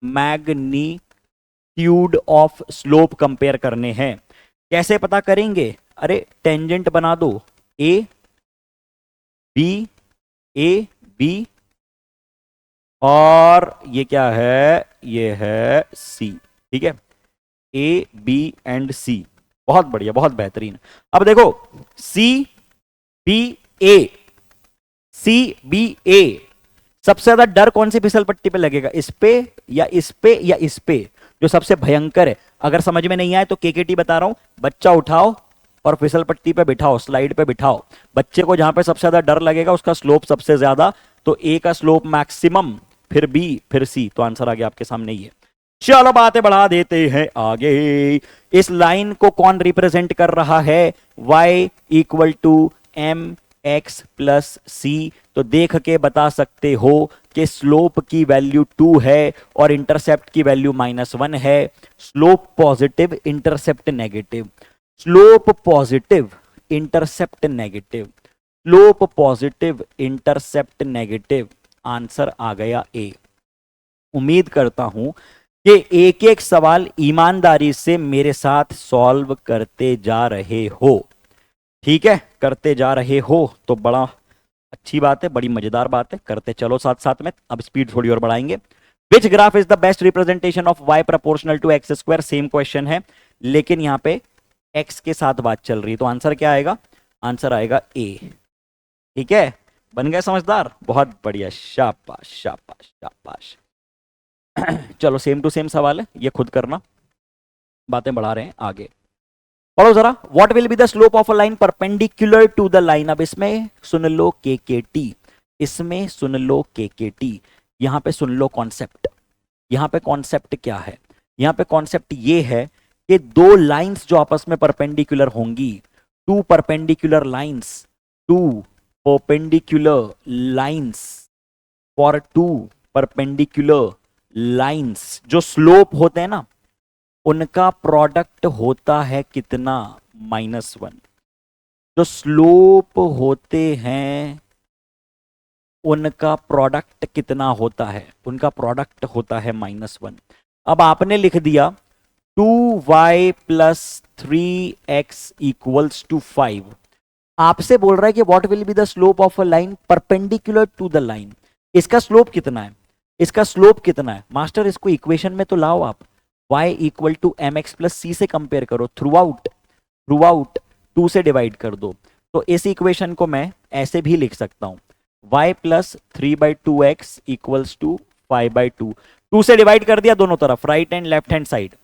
magnitude of slope compare करने हैं। कैसे पता करेंगे? अरे टेंजेंट बना दो, ए बी और ये क्या है? ये है सी। ठीक है, ए बी एंड सी। बहुत बढ़िया, बहुत बेहतरीन। अब देखो सी बी ए, सी बी ए, सबसे ज्यादा डर कौन सी फिसल पट्टी पे लगेगा? इस पे या इस पे या इस पे? जो सबसे भयंकर है। अगर समझ में नहीं आए तो केकेटी बता रहा हूं, बच्चा उठाओ, और फिसल पट्टी पे बिठाओ, स्लाइड पे बिठाओ, बच्चे को जहां पे सबसे ज्यादा डर लगेगा उसका स्लोप सबसे ज्यादा, तो ए का स्लोप मैक्सिमम, फिर बी, फिर सी, तो आंसर आ गया आपके सामने ही है। चलो बातें बढ़ा देते हैं आगे। इस लाइन को कौन रिप्रेजेंट कर रहा है? y equal to M X plus C. तो देख के बता सकते हो कि स्लोप की वैल्यू 2 है और इंटरसेप्ट की वैल्यू -1 है। Slope positive, intercept negative, slope positive, intercept negative, slope positive, intercept negative, answer आ गया ए। उम्मीद करता हूं कि एक एक सवाल ईमानदारी से मेरे साथ सॉल्व करते जा रहे हो। ठीक है, करते जा रहे हो तो बड़ा अच्छी बात है, बड़ी मजेदार बात है, करते चलो साथ साथ में। अब स्पीड थोड़ी और बढ़ाएंगे। Which graph is the best representation of y proportional to x square? Same question है लेकिन यहां पे x के साथ बात चल रही है, तो आंसर क्या आएगा? आंसर आएगा ए। ठीक है, बन गए समझदार, बहुत बढ़िया, शाबाश शाबाश शाबाश। चलो सेम टू सेम सवाल है, ये खुद करना, बातें बढ़ा रहे हैं आगे। पढ़ो जरा। What will be the slope of a line perpendicular to the line? अब इसमें सुन लो के, इसमें सुन लो के, यहां पे सुन लो कॉन्सेप्ट। यहां पे कॉन्सेप्ट क्या है? यहां पे कॉन्सेप्ट ये है कि दो लाइंस जो आपस में परपेंडिकुलर होंगी, two perpendicular lines, two perpendicular lines, for two perpendicular lines, जो स्लोप होते हैं ना, उनका प्रोडक्ट होता है कितना? -1। जो स्लोप होते हैं उनका प्रोडक्ट कितना होता है? उनका प्रोडक्ट होता है -1। अब आपने लिख दिया 2y plus 3x equals to 5। आपसे बोल रहा है कि what will be the slope of a line perpendicular to the line. इसका स्लोप कितना है? इसका स्लोप कितना है? मास्टर इसको इक्वेशन में तो लाओ आप, y equal to M X plus C से कंपेयर करो, थ्रू आउट 2 से डिवाइड कर दो। तो इस इक्वेशन को मैं ऐसे भी लिख सकता हूं, y plus 3/2x equals to 5/2। 2 से डिवाइड कर दिया दोनों तरफ, right and left hand side,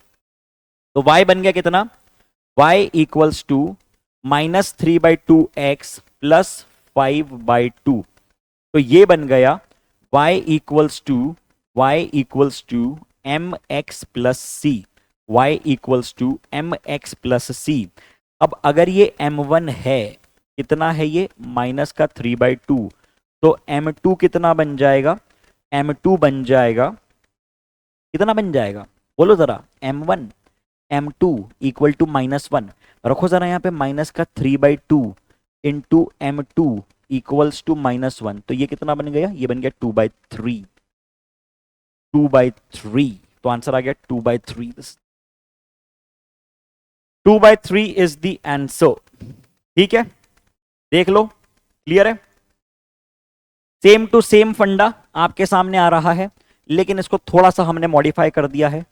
तो y बन गया कितना? y equals to -3/2x plus 5/2। तो ये बन गया y equals to M X plus C, y equals to M X plus C. अब अगर ये m1 है, कितना है ये? -3/2, तो m2 कितना बन जाएगा? m2 बन जाएगा, कितना बन जाएगा बोलो जरा? m2 इक्वल टू -1, रखो जरा यहाँ पे -3/2 इंटू m2 इक्वल्स टू -1, तो ये कितना बन गया? ये बन गया 2/3, 2/3। तो आंसर आ गया 2/3। 2/3 इज द आंसर। ठीक है, देख लो, क्लियर है? सेम टू सेम फंडा आपके सामने आ रहा है, लेकिन इसको थोड़ा सा हमने मॉडिफाई कर दिया है।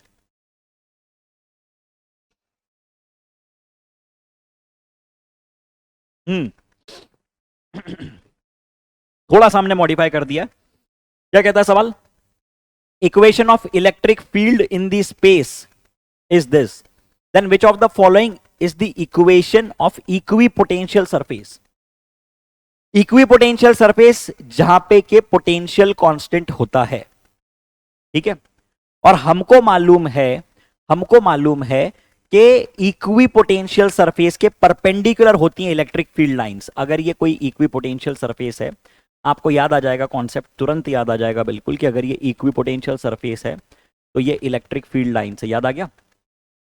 थोड़ा सा हमने मॉडिफाई कर दिया। क्या कहता है सवाल? Equation of electric field in the space is this, then which of the following is the equation of equipotential surface? Equipotential surface जहां पे के पोटेंशियल कांस्टेंट होता है, ठीक है, और हमको मालूम है कि इक्विपोटेंशियल सरफेस के परपेंडिकुलर होती हैं इलेक्ट्रिक फील्ड लाइंस। अगर ये कोई इक्विपोटेंशियल सरफेस है, आपको याद आ जाएगा कॉन्सेप्ट, तुरंत याद आ जाएगा बिल्कुल, कि अगर ये इक्विपोटेंशियल सरफेस है तो ये इलेक्ट्रिक फील्ड लाइन से याद आ गया।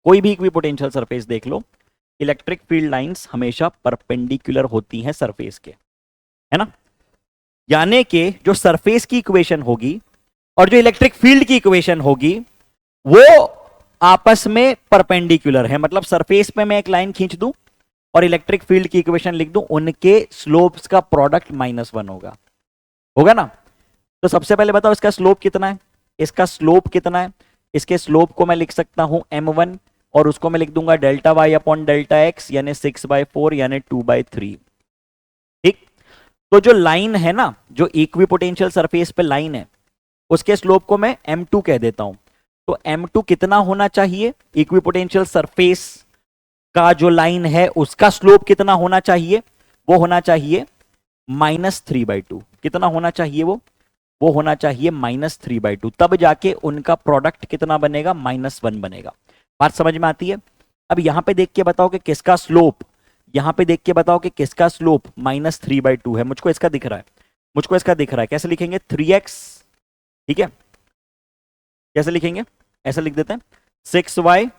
कोई भी इक्विपोटेंशियल सरफेस देख लो, इलेक्ट्रिक फील्ड लाइंस हमेशा परपेंडिकुलर होती हैं सरफेस के, है ना? यानी कि जो सरफेस की इक्वेशन होगी और जो इलेक्ट्रिक फील्ड की इक्वेशन होगी वो आपस में परपेंडिकुलर है। मतलब सरफेस पे मैं एक लाइन खींच दूं और इलेक्ट्रिक फील्ड की इक्वेशन लिख दूं, उनके स्लोप्स का प्रोडक्ट -1 होगा ना? तो सबसे पहले बताओ इसका स्लोप कितना है? इसका स्लोप कितना है? इसके स्लोप को मैं लिख सकता हूं m1 और उसको मैं लिख दूंगा delta y upon delta x, यानी 6/4 यानी 2/3। ठीक, तो जो लाइन है ना, जो इक्विपोटेंशियल सरफेस पे लाइन है, उसके स्लोप को मैं m2 कह देता हूं। तो m2 कितना होना चाहिए इक्विपोटेंशियल सरफेस का जो लाइन है उसका स्लोप कितना होना चाहिए? वो होना चाहिए -3/2। कितना होना चाहिए? वो होना चाहिए -3/2। तब जाके उनका प्रोडक्ट कितना बनेगा? -1 बनेगा। बात समझ में आती है? अब यहां पे देख के बताओ कि किसका स्लोप, यहां पे देख के बताओ कि किसका स्लोप -3/2 है। मुझको इसका दिख रहा है, मुझको इसका दिख रहा है। कैसे लिखेंगे? 3x, ठीक है, कैसे लिखेंगे? ऐसा लिख देते हैं, 6y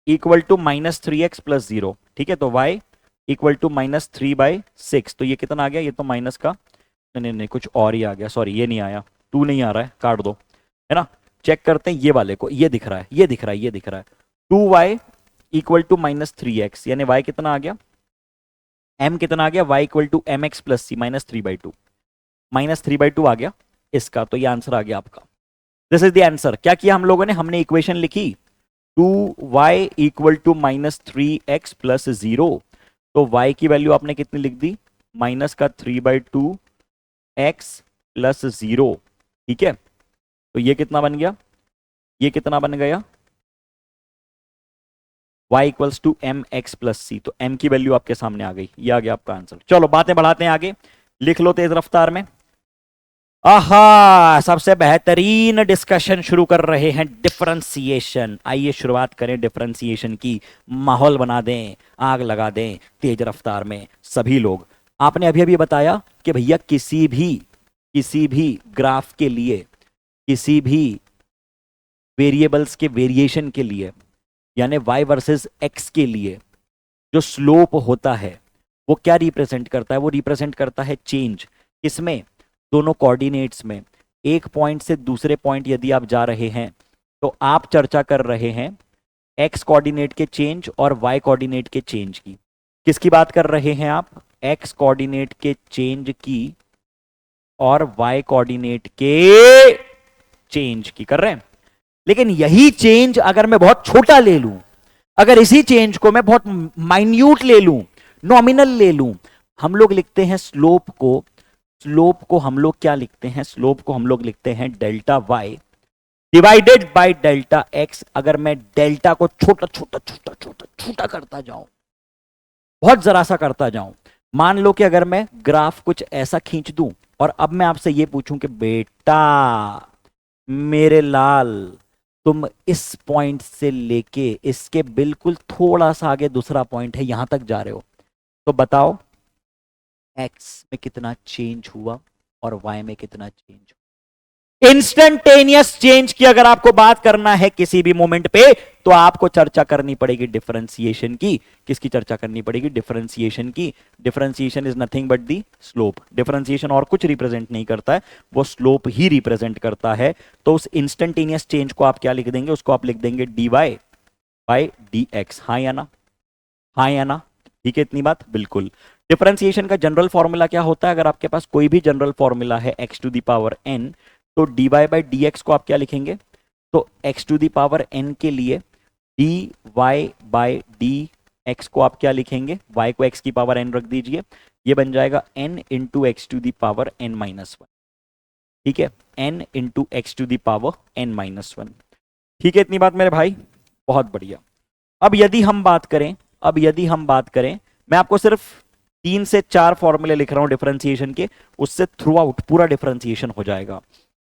इक्वल टू -3x+0। ठीक है, तो y इक्वल टू -3/6। तो ये कितना आ गया? ये तो माइनस का, नहीं नहीं कुछ और ही आ गया, सॉरी ये नहीं आया, 2 नहीं आ रहा है, काट दो, है ना। चेक करते हैं ये वाले को, ये दिख रहा है, ये दिख रहा है, ये दिख रहा है। 2y इक्वल टू -3x, यानी y कितना आ गया? m कितना आ गया? y इक्वल टू mx+c, -3/2, -3/2 आ गया इसका। तो ये आंसर आ गया आपका। This is the answer. क्या किया हम लोगों ने? हमने इक्वेशन लिखी 2y इक्वल टू -3x+0। तो y की वैल्यू आपने कितनी लिख दी? -3/2x+0। ठीक है, तो ये कितना बन गया? ये कितना बन गया? y equals to mx+c। तो m की वैल्यू आपके सामने आ गई, ये आ गया आपका आंसर। चलो बातें बढ़ाते हैं आगे, लिख लो तेज रफ्तार में। आहा, सबसे बेहतरीन डिस्कशन शुरू कर रहे हैं, डिफरेंशिएशन। आइए शुरुआत करें डिफरेंशिएशन की, माहौल बना दें, आग लगा दें तेज रफ्तार में सभी लोग। आपने अभी अभी बताया कि भैया किसी भी ग्राफ के लिए, किसी भी वेरिएबल्स के वेरिएशन के लिए, यानी y वर्सेस x के लिए जो स्लोप होता है वो क्या रिप्रेजेंट करता है? वो रिप्रेजेंट करता है चेंज। इसमें दोनों कोऑर्डिनेट्स में, एक पॉइंट से दूसरे पॉइंट यदि आप जा रहे हैं तो आप चर्चा कर रहे हैं x कोऑर्डिनेट के चेंज और y कोऑर्डिनेट के चेंज की। किसकी बात कर रहे हैं आप? x कोऑर्डिनेट के चेंज की और y कोऑर्डिनेट के चेंज की कर रहे हैं। लेकिन यही चेंज अगर मैं बहुत छोटा ले लूं, अगर इसी चेंज को मैं बहुत माइन्यूट ले लूं, नॉमिनल ले लूं, हम लोग लिखते हैं स्लोप को हम लोग क्या लिखते हैं? स्लोप को हम लोग लिखते हैं delta y divided by delta x। अगर मैं डेल्टा को छोटा छोटा छोटा छोटा छोटा करता जाऊं, बहुत जरा सा करता जाऊं, मान लो कि अगर मैं ग्राफ कुछ ऐसा खींच दूं और अब मैं आपसे ये पूछूं कि बेटा मेरे लाल, तुम इस पॉइंट से लेके इसके बिल्कुल थोड़ा सा आगे दूसरा पॉइंट है, यहां तक जा रहे हो, तो बताओ एक्स में कितना चेंज हुआ और वाई में कितना चेंज हुआ? इंस्टेंटेनियस चेंज की अगर आपको बात करना है किसी भी मोमेंट पे, तो आपको चर्चा करनी पड़ेगी डिफरेंशिएशन की। किसकी चर्चा करनी पड़ेगी? डिफरेंशिएशन की। Differentiation is nothing but the slope. Differentiation और कुछ रिप्रेजेंट नहीं करता है, वो स्लोप ही रिप्रेजेंट करता है। तो उस इंस्टेंटेनियस चेंज को आप क्या लिख देंगे? उसको आप लिख देंगे dy बाय dx। हाँ या ना? हाँ या ना? ठीक है, इतनी बात बिल्कुल। डिफरेंशिएशन का जनरल फॉर्मूला क्या होता है? अगर आपके पास कोई भी जनरल फॉर्मूला है x to the power n, तो dy बाय dx को आप क्या लिखेंगे? तो x to the power n के लिए dy बाय dx को आप क्या लिखेंगे? y को x की पावर n रख दीजिए, ये बन जाएगा n into x to the power n-1। ठीक है, n into x to the power n-1। ठीक है, इतनी बात मेरे भाई, बहुत बढ़िया। अब यदि हम बात करें, मैं आपको सिर्फ 3 से 4 फॉर्मूले लिख रहा हूं डिफरेंशिएशन के, उससे थ्रू आउट पूरा डिफरेंशिएशन हो जाएगा।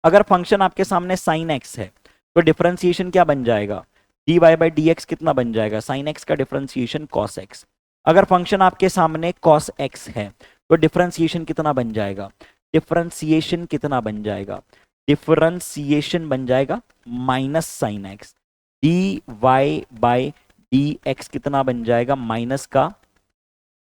अगर फंक्शन आपके सामने साइन एक्स है तो डिफरेंशिएशन क्या बन जाएगा? dy बाय dx कितना बन जाएगा? साइन एक्स का डिफरेंशिएशन cos x। अगर फंक्शन आपके सामने cos x है तो डिफरेंशिएशन कितना बन जाएगा? डिफरेंशिएशन कितना बन जाएगा? डिफरेंशिएशन बन जाएगा minus sine x. dy by dx कितना बन जाएगा? माइनस का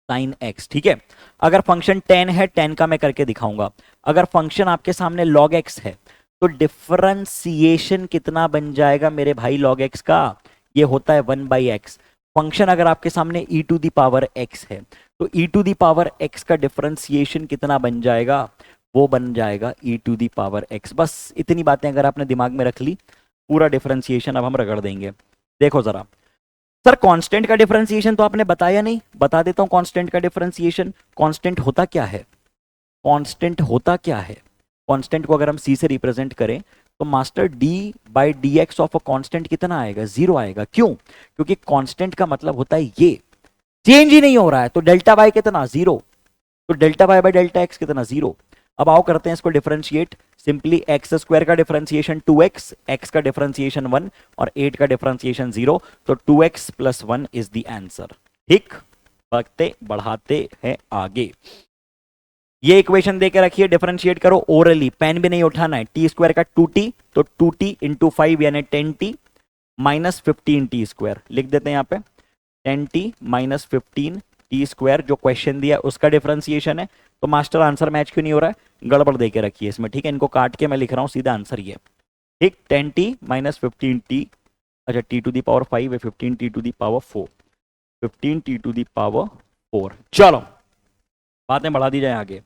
साइन एक्स। ठीक है, अगर फंक्शन tan है, tan का मैं करके दिखाऊंगा। अगर फंक्शन आपके सामने log x है तो डिफरेंशिएशन कितना बन जाएगा मेरे भाई log x का? ये होता है 1/x। फंक्शन अगर आपके सामने e to the power x है तो e to the power x का डिफरेंशिएशन कितना बन जाएगा? वो बन जाएगा e to the power x। बस इतनी बातें अगर आपने दिमाग में रख ली, पूरा डिफरेंशिएशन अब हम रगड़ देंगे। देखो जरा सर, कांस्टेंट का डिफरेंशिएशन तो आपने बताया नहीं, बता देता हूं कांस्टेंट का डिफरेंशिएशन। कांस्टेंट होता क्या है? कांस्टेंट होता क्या है? कांस्टेंट को अगर हम c से रिप्रेजेंट करें तो master D by d x of a constant कितना आएगा? 0 आएगा। क्यों? क्योंकि कॉन्स्टेंट का मतलब होता है ये चेंज ही नहीं हो रहा है। तो डेल्टा बाई कितना? 0। तो delta y by delta x कितना? 0। अब आओ करते हैं इसको डिफरेंशिएट। सिंपली एक्स स्क्वायर का डिफरेंशिएशन 2x, एक्स का डिफरेंशिएशन 1 और 8 का डिफरेंशिएशन 0। तो 2x + 1 इज द आंसर। ठीक, बढ़ते बढ़ाते हैं आगे। ये इक्वेशन देके रखिए, डिफरेंशिएट करो ओरली, पेन भी नहीं उठाना है। टी स्क्वायर का 2t, तो 2t इंटू 5 यानी 10t माइनस 15t² लिख देते हैं यहाँ पे। 10t माइनस 15t² जो क्वेश्चन दिया उसका डिफरेंशिएशन है। तो मास्टर आंसर मैच क्यों नहीं हो रहा है? गड़बड़ देके रखिए इसमें। ठीक है, इनको काट के मैं लिख रहा हूं, सीधा आंसर ये। ठीक, 10t माइनस 15t, अच्छा t टू दी पावर 5 है, 15t to the power 4, 15t to the power 4। चलो बातें बढ़ा दी जाए आगे।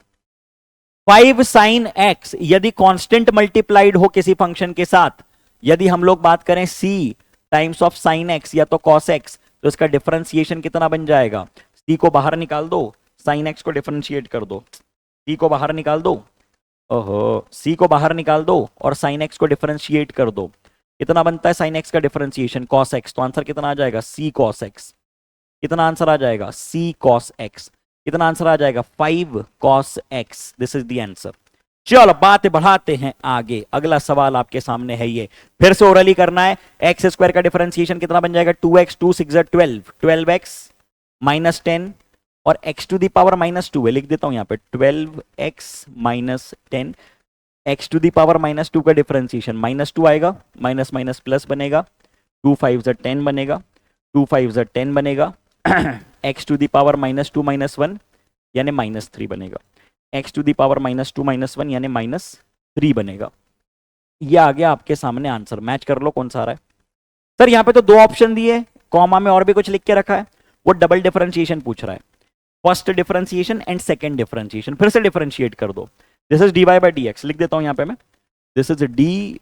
5 sin x यदि कांस्टेंट मल्टीप्लाइड हो किसी फंक्शन के साथ, यदि हम लोग बात करें c times of sin x या तो cos x, तो इसका डिफरेंशिएशन कितना बन जाएगा? c को बाहर निकाल दो, sin x को डिफरेंशिएट कर दो। c को बाहर निकाल दो, ओहो, c को बाहर निकाल दो और sin x को डिफरेंशिएट कर दो। कितना बनता है sin x का डिफरेंशिएशन? cos x। तो आंसर कितना आ जाएगा? c cos x। कितना आंसर आ जाएगा? c cos x। कितना आंसर आ जाएगा? 5 cos x। This is the answer. चलो बात बढ़ाते हैं आगे। अगला सवाल आपके सामने है ये, फिर से ओरली करना है। एक्स स्क्वायर का डिफरेंशिएशन कितना बन जाएगा? 2x, 2 6 12, 12x माइनस 10 और x टू दी पावर -2 है, लिख देता हूं यहां पे 12x minus 10। x to the power -2 का डिफरेंशिएशन -2 आएगा, माइनस माइनस प्लस बनेगा, 2 5 10 बनेगा, 2 5 10 बनेगा। x टू दी पावर -2 -1 यानी -3 बनेगा, x टू दी पावर -2 -1 यानी -3 बनेगा। ये आ गया आपके सामने आंसर। मैच कर लो कौन सा आ रहा है। सर यहाँ पे तो 2 ऑप्शन दिए, कॉमा में और भी कुछ लिख के रखा है। वो डबल डिफरेंशिएशन पूछ रहा है, first differentiation and second differentiation. फिर से डिफरेंशिएट कर दो। This is dy by d x, लिख देता हूं यहाँ पे मैं, this is dy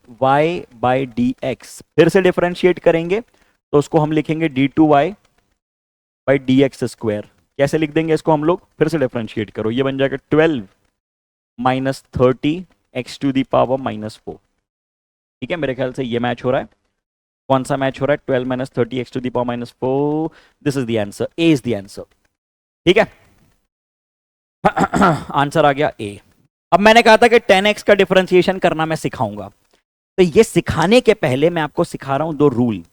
by d x. फिर से डिफरेंशिएट करेंगे तो उसको हम लिखेंगे d2y by d x square. कैसे लिख देंगे इसको हम लोग? फिर से डिफरेंशिएट करो, ये बन जाएगा 12 minus 30 x to the power -4। ठीक है, मेरे ख्याल से ये मैच हो रहा है। कौन सा मैच हो रहा है? 12 minus 30 x to the power -4। This is the answer, A is the answer. ठीक है, आंसर आ गया ए। अब मैंने कहा था कि 10x का डिफरेंशिएशन करना मैं सिखाऊंगा, तो ये सिखाने के पहले मैं आपको सिखा रहा हूं 2 रूल।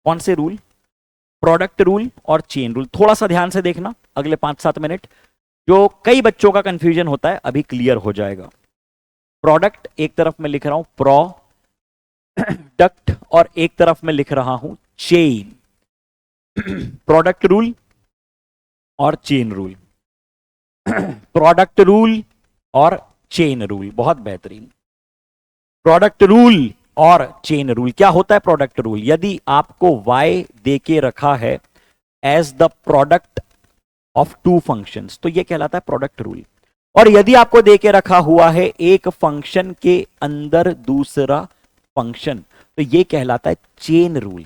कौन से रूल? प्रोडक्ट रूल और चेन रूल। थोड़ा सा ध्यान से देखना अगले 5-7 मिनट, जो कई बच्चों का कंफ्यूजन होता है अभी क्लियर हो जाएगा। प्रोडक्ट एक तरफ मैं लिख रहा हूं प्रोडक्ट और एक तरफ मैं लिख रहा हूं चेन। प्रोडक्ट रूल और चेन रूल, प्रोडक्ट रूल और चेन रूल, बहुत बेहतरीन। प्रोडक्ट रूल और चेन रूल क्या होता है? प्रोडक्ट रूल, यदि आपको y दे के रखा है as the product of 2 functions, तो यह कहलाता है प्रोडक्ट रूल। और यदि आपको दे के रखा हुआ है एक फंक्शन के अंदर दूसरा फंक्शन, तो यह कहलाता है chain rule.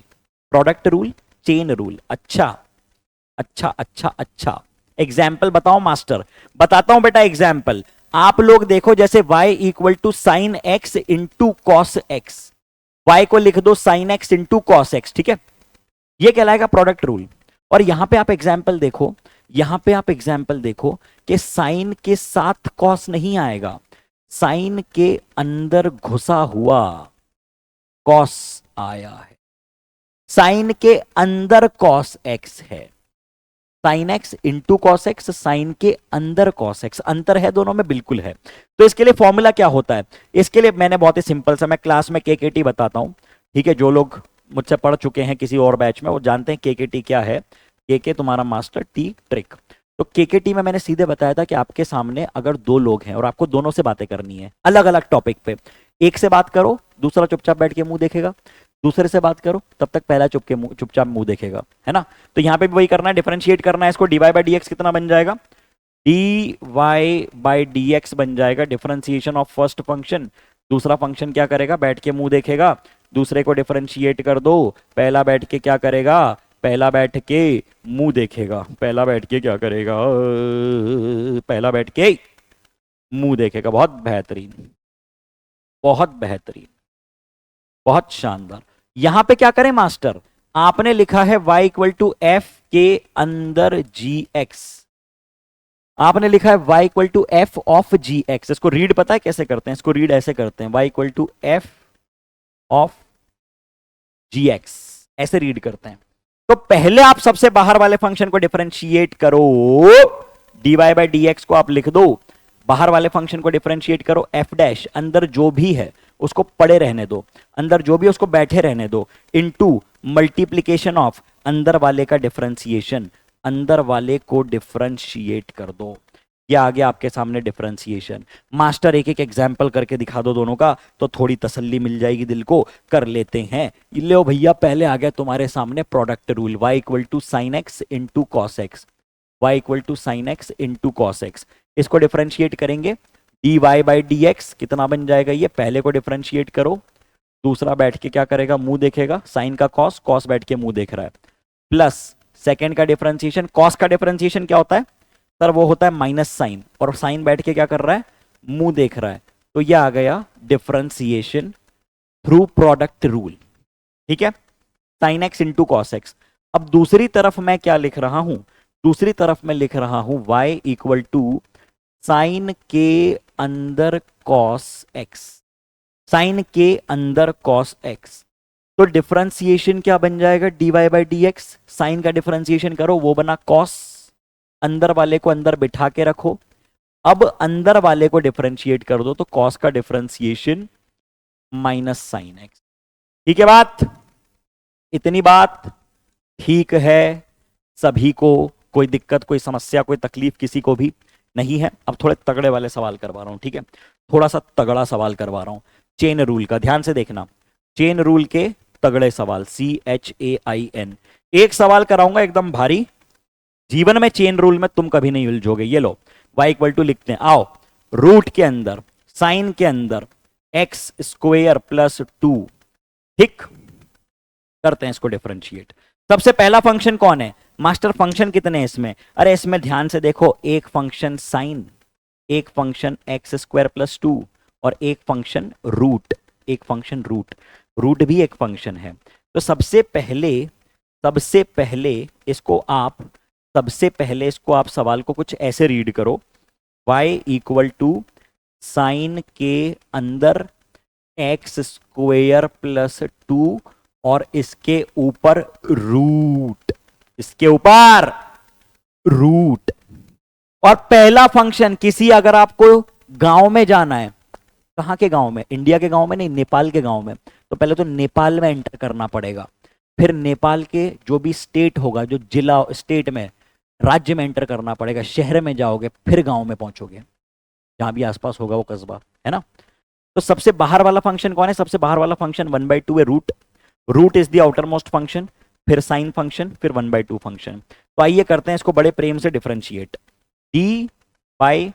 Product rule, chain rule. अच्छा अच्छा अच्छा अच्छा, एग्जाम्पल बताओ मास्टर। बताता हूं बेटा एग्जाम्पल। आप लोग देखो, जैसे y equal to sine x into cos x, y को लिख दो sine x into cos x. ठीक है, ये कहलाएगा प्रोडक्ट रूल। और यहां पे आप एग्जाम्पल देखो, यहां पे आप एग्जाम्पल देखो कि साइन के साथ कॉस नहीं आएगा, साइन के अंदर घुसा हुआ कॉस आया है। साइन के अंदर कॉस एक्स है, sine x into cos x, sine के अंदर कॉस एक्स। अंतर है दोनों में? बिल्कुल है। तो इसके लिए फॉर्मूला क्या होता है? इसके लिए मैंने बहुत ही सिंपल सा, मैं क्लास में केकेटी बताता हूं। ठीक है, जो लोग मुझसे पढ़ चुके हैं किसी और बैच में वो जानते हैं केकेटी क्या है। केके तुम्हारा मास्टर, टी ट्रिक। तो केकेटी में मैंने सीधे बताया था कि आपके सामने अगर 2 लोग हैं और आपको दोनों से बातें करनी है अलग अलग टॉपिक पे, एक से बात करो, दूसरा चुपचाप बैठ के मुंह देखेगा, दूसरे से बात करो तब तक पहला चुपचाप मुंह देखेगा, है ना। तो यहां पे भी वही करना है, डिफरेंशिएट करना है इसको। dy बाई डी एक्स कितना बन जाएगा? dy बाई डी एक्स बन जाएगा डिफरेंशिएशन ऑफ फर्स्ट फंक्शन। दूसरा फंक्शन क्या करेगा? बैठ के मुंह देखेगा। दूसरे को डिफरेंशिएट कर दो, पहला बैठ के क्या करेगा? पहला बैठ के मुंह देखेगा। पहला बैठ के क्या करेगा? पहला बैठ के मुंह देखेगा। बहुत बेहतरीन, बहुत बेहतरीन। बहुत शानदार। यहां पे क्या करें मास्टर, आपने लिखा है y इक्वल टू एफ के अंदर जी एक्स, आपने लिखा है y equal to f of g x. इसको रीड पता है कैसे करते हैं, इसको रीड ऐसे करते हैं y equal to f of g x, ऐसे रीड करते हैं। तो पहले आप सबसे बाहर वाले फंक्शन को डिफरेंशिएट करो, dy बाई डी एक्स को आप लिख दो, बाहर वाले फंक्शन को डिफरेंशिएट करो, एफ डैश अंदर जो भी है उसको पड़े रहने दो, अंदर जो भी उसको बैठे रहने दो, इनटू मल्टीप्लीकेशन ऑफ अंदर वाले का डिफरेंशिएशन, अंदर वाले को डिफरेंशिएट कर दो। ये आ गया आपके सामने डिफरेंशिएशन। मास्टर एक एक एग्जाम्पल करके दिखा दो दोनों का, तो थोड़ी तसल्ली मिल जाएगी दिल को। कर लेते हैं, लो भैया पहले आ गया तुम्हारे सामने product rule, y equal to sine x into cos x, y equal to sine x into cos x. इसको डिफरेंशिएट करेंगे, d y by d x कितना बन जाएगा, ये पहले को डिफरेंशिएट करो, दूसरा बैठ के क्या करेगा, मुंह देखेगा, साइन का कॉस, कॉस बैठ के मुंह देख रहा है, प्लस सेकेंड का डिफरेंशिएशन, कॉस का डिफरेंशिएशन क्या होता है सर, वो होता है माइनस साइन, और साइन बैठ के क्या कर रहा है, मुंह देख रहा है। तो ये आ गया डिफरेंशिएशन थ्रू प्रोडक्ट रूल, ठीक है, sine x into cos x. अब दूसरी तरफ मैं क्या लिख रहा हूं, दूसरी तरफ मैं लिख रहा हूं y इक्वल टू साइन के अंदर कॉस एक्स, साइन के अंदर कॉस एक्स। तो डिफरेंशिएशन क्या बन जाएगा, d y by d x, sine का डिफरेंशिएशन करो वो बना कॉस, अंदर वाले को अंदर बिठा के रखो, अब अंदर वाले को डिफरेंशिएट कर दो, तो कॉस का डिफरेंशिएशन माइनस साइन एक्स। ठीक है बात, इतनी बात ठीक है सभी को, कोई दिक्कत कोई समस्या कोई तकलीफ किसी को भी नहीं है। अब थोड़े तगड़े वाले सवाल करवा रहा हूं, ठीक है, थोड़ा सा तगड़ा सवाल करवा रहा हूं चेन रूल का, ध्यान से देखना, चेन रूल के तगड़े सवाल, CHAIN। एक सवाल कराऊंगा एकदम भारी, जीवन में चेन रूल में तुम कभी नहीं उलझोगे। ये लो y इक्वल टू लिखते हैं, आओ, रूट के अंदर साइन के अंदर एक्स स्क्वेयर प्लस 2, ठीक, करते हैं इसको डिफरेंशिएट। सबसे पहला फंक्शन कौन है मास्टर, फंक्शन कितने हैं इसमें, अरे इसमें ध्यान से देखो, एक फंक्शन साइन, एक फंक्शन एक्स स्क्वायर प्लस 2 और एक फंक्शन रूट, एक फंक्शन रूट, रूट भी एक फंक्शन है। तो सबसे पहले इसको आप सवाल को कुछ ऐसे रीड करो, y इक्वल टू साइन के अंदर एक्स स्क्वेयर प्लस 2 और इसके ऊपर रूट, इसके ऊपर रूट। और पहला फंक्शन किसी, अगर आपको गांव में जाना है, कहां के गांव में, इंडिया के गांव में नहीं, नेपाल के गांव में, तो पहले तो नेपाल में एंटर करना पड़ेगा, फिर नेपाल के जो भी स्टेट होगा, जो जिला स्टेट में राज्य में एंटर करना पड़ेगा, शहर में जाओगे, फिर गांव में पहुंचोगे, जहां भी आसपास होगा वो कस्बा, है ना। तो सबसे बाहर वाला फंक्शन कौन है, सबसे बाहर वाला फंक्शन 1/2 है, root, root is the outer most function, फिर साइन फंक्शन, फिर 1/2 फंक्शन। तो आइए करते हैं इसको बड़े प्रेम से differentiate, D by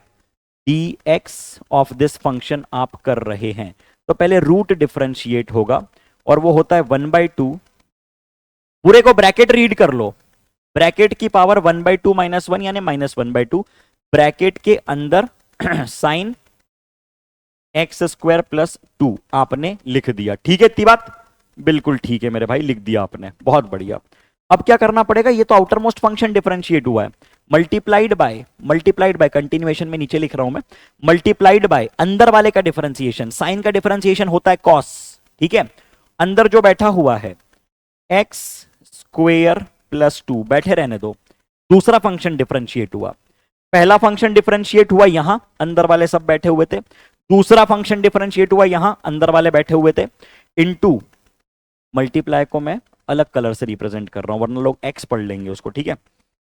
d x of this function आप कर रहे हैं, तो पहले रूट डिफरेंशिएट होगा और वो होता है 1/2, पूरे को ब्रैकेट रीड कर लो, ब्रैकेट की पावर 1/2 माइनस 1 यानी -1/2, ब्रैकेट के अंदर साइन एक्स स्क्वायर प्लस 2 आपने लिख दिया, ठीक है, इतनी बात बिल्कुल ठीक है मेरे भाई, लिख दिया आपने, बहुत बढ़िया। अब क्या करना पड़ेगा, ये तो आउटर मोस्ट फंक्शन डिफरेंशिएट हुआ है, मल्टीप्लाइड बाय कंटिन्यूएशन में नीचे लिख रहा हूं मैं, मल्टीप्लाइड बाय अंदर वाले का डिफरेंशिएशन, साइन का डिफरेंशिएशन होता है कॉस, ठीक है, अंदर जो बैठा हुआ है एक्स स्क्वेयर प्लस 2 बैठे रहने दो, दूसरा फंक्शन डिफरेंशिएट हुआ, पहला फंक्शन डिफरेंशिएट हुआ यहां, अंदर वाले सब बैठे हुए थे, दूसरा फंक्शन डिफरेंशिएट हुआ यहां, अंदर वाले बैठे हुए थे, इनटू मल्टीप्लाई को मैं अलग कलर से रिप्रेजेंट कर रहा हूं वरना लोग एक्स पढ़ लेंगे उसको, ठीक है,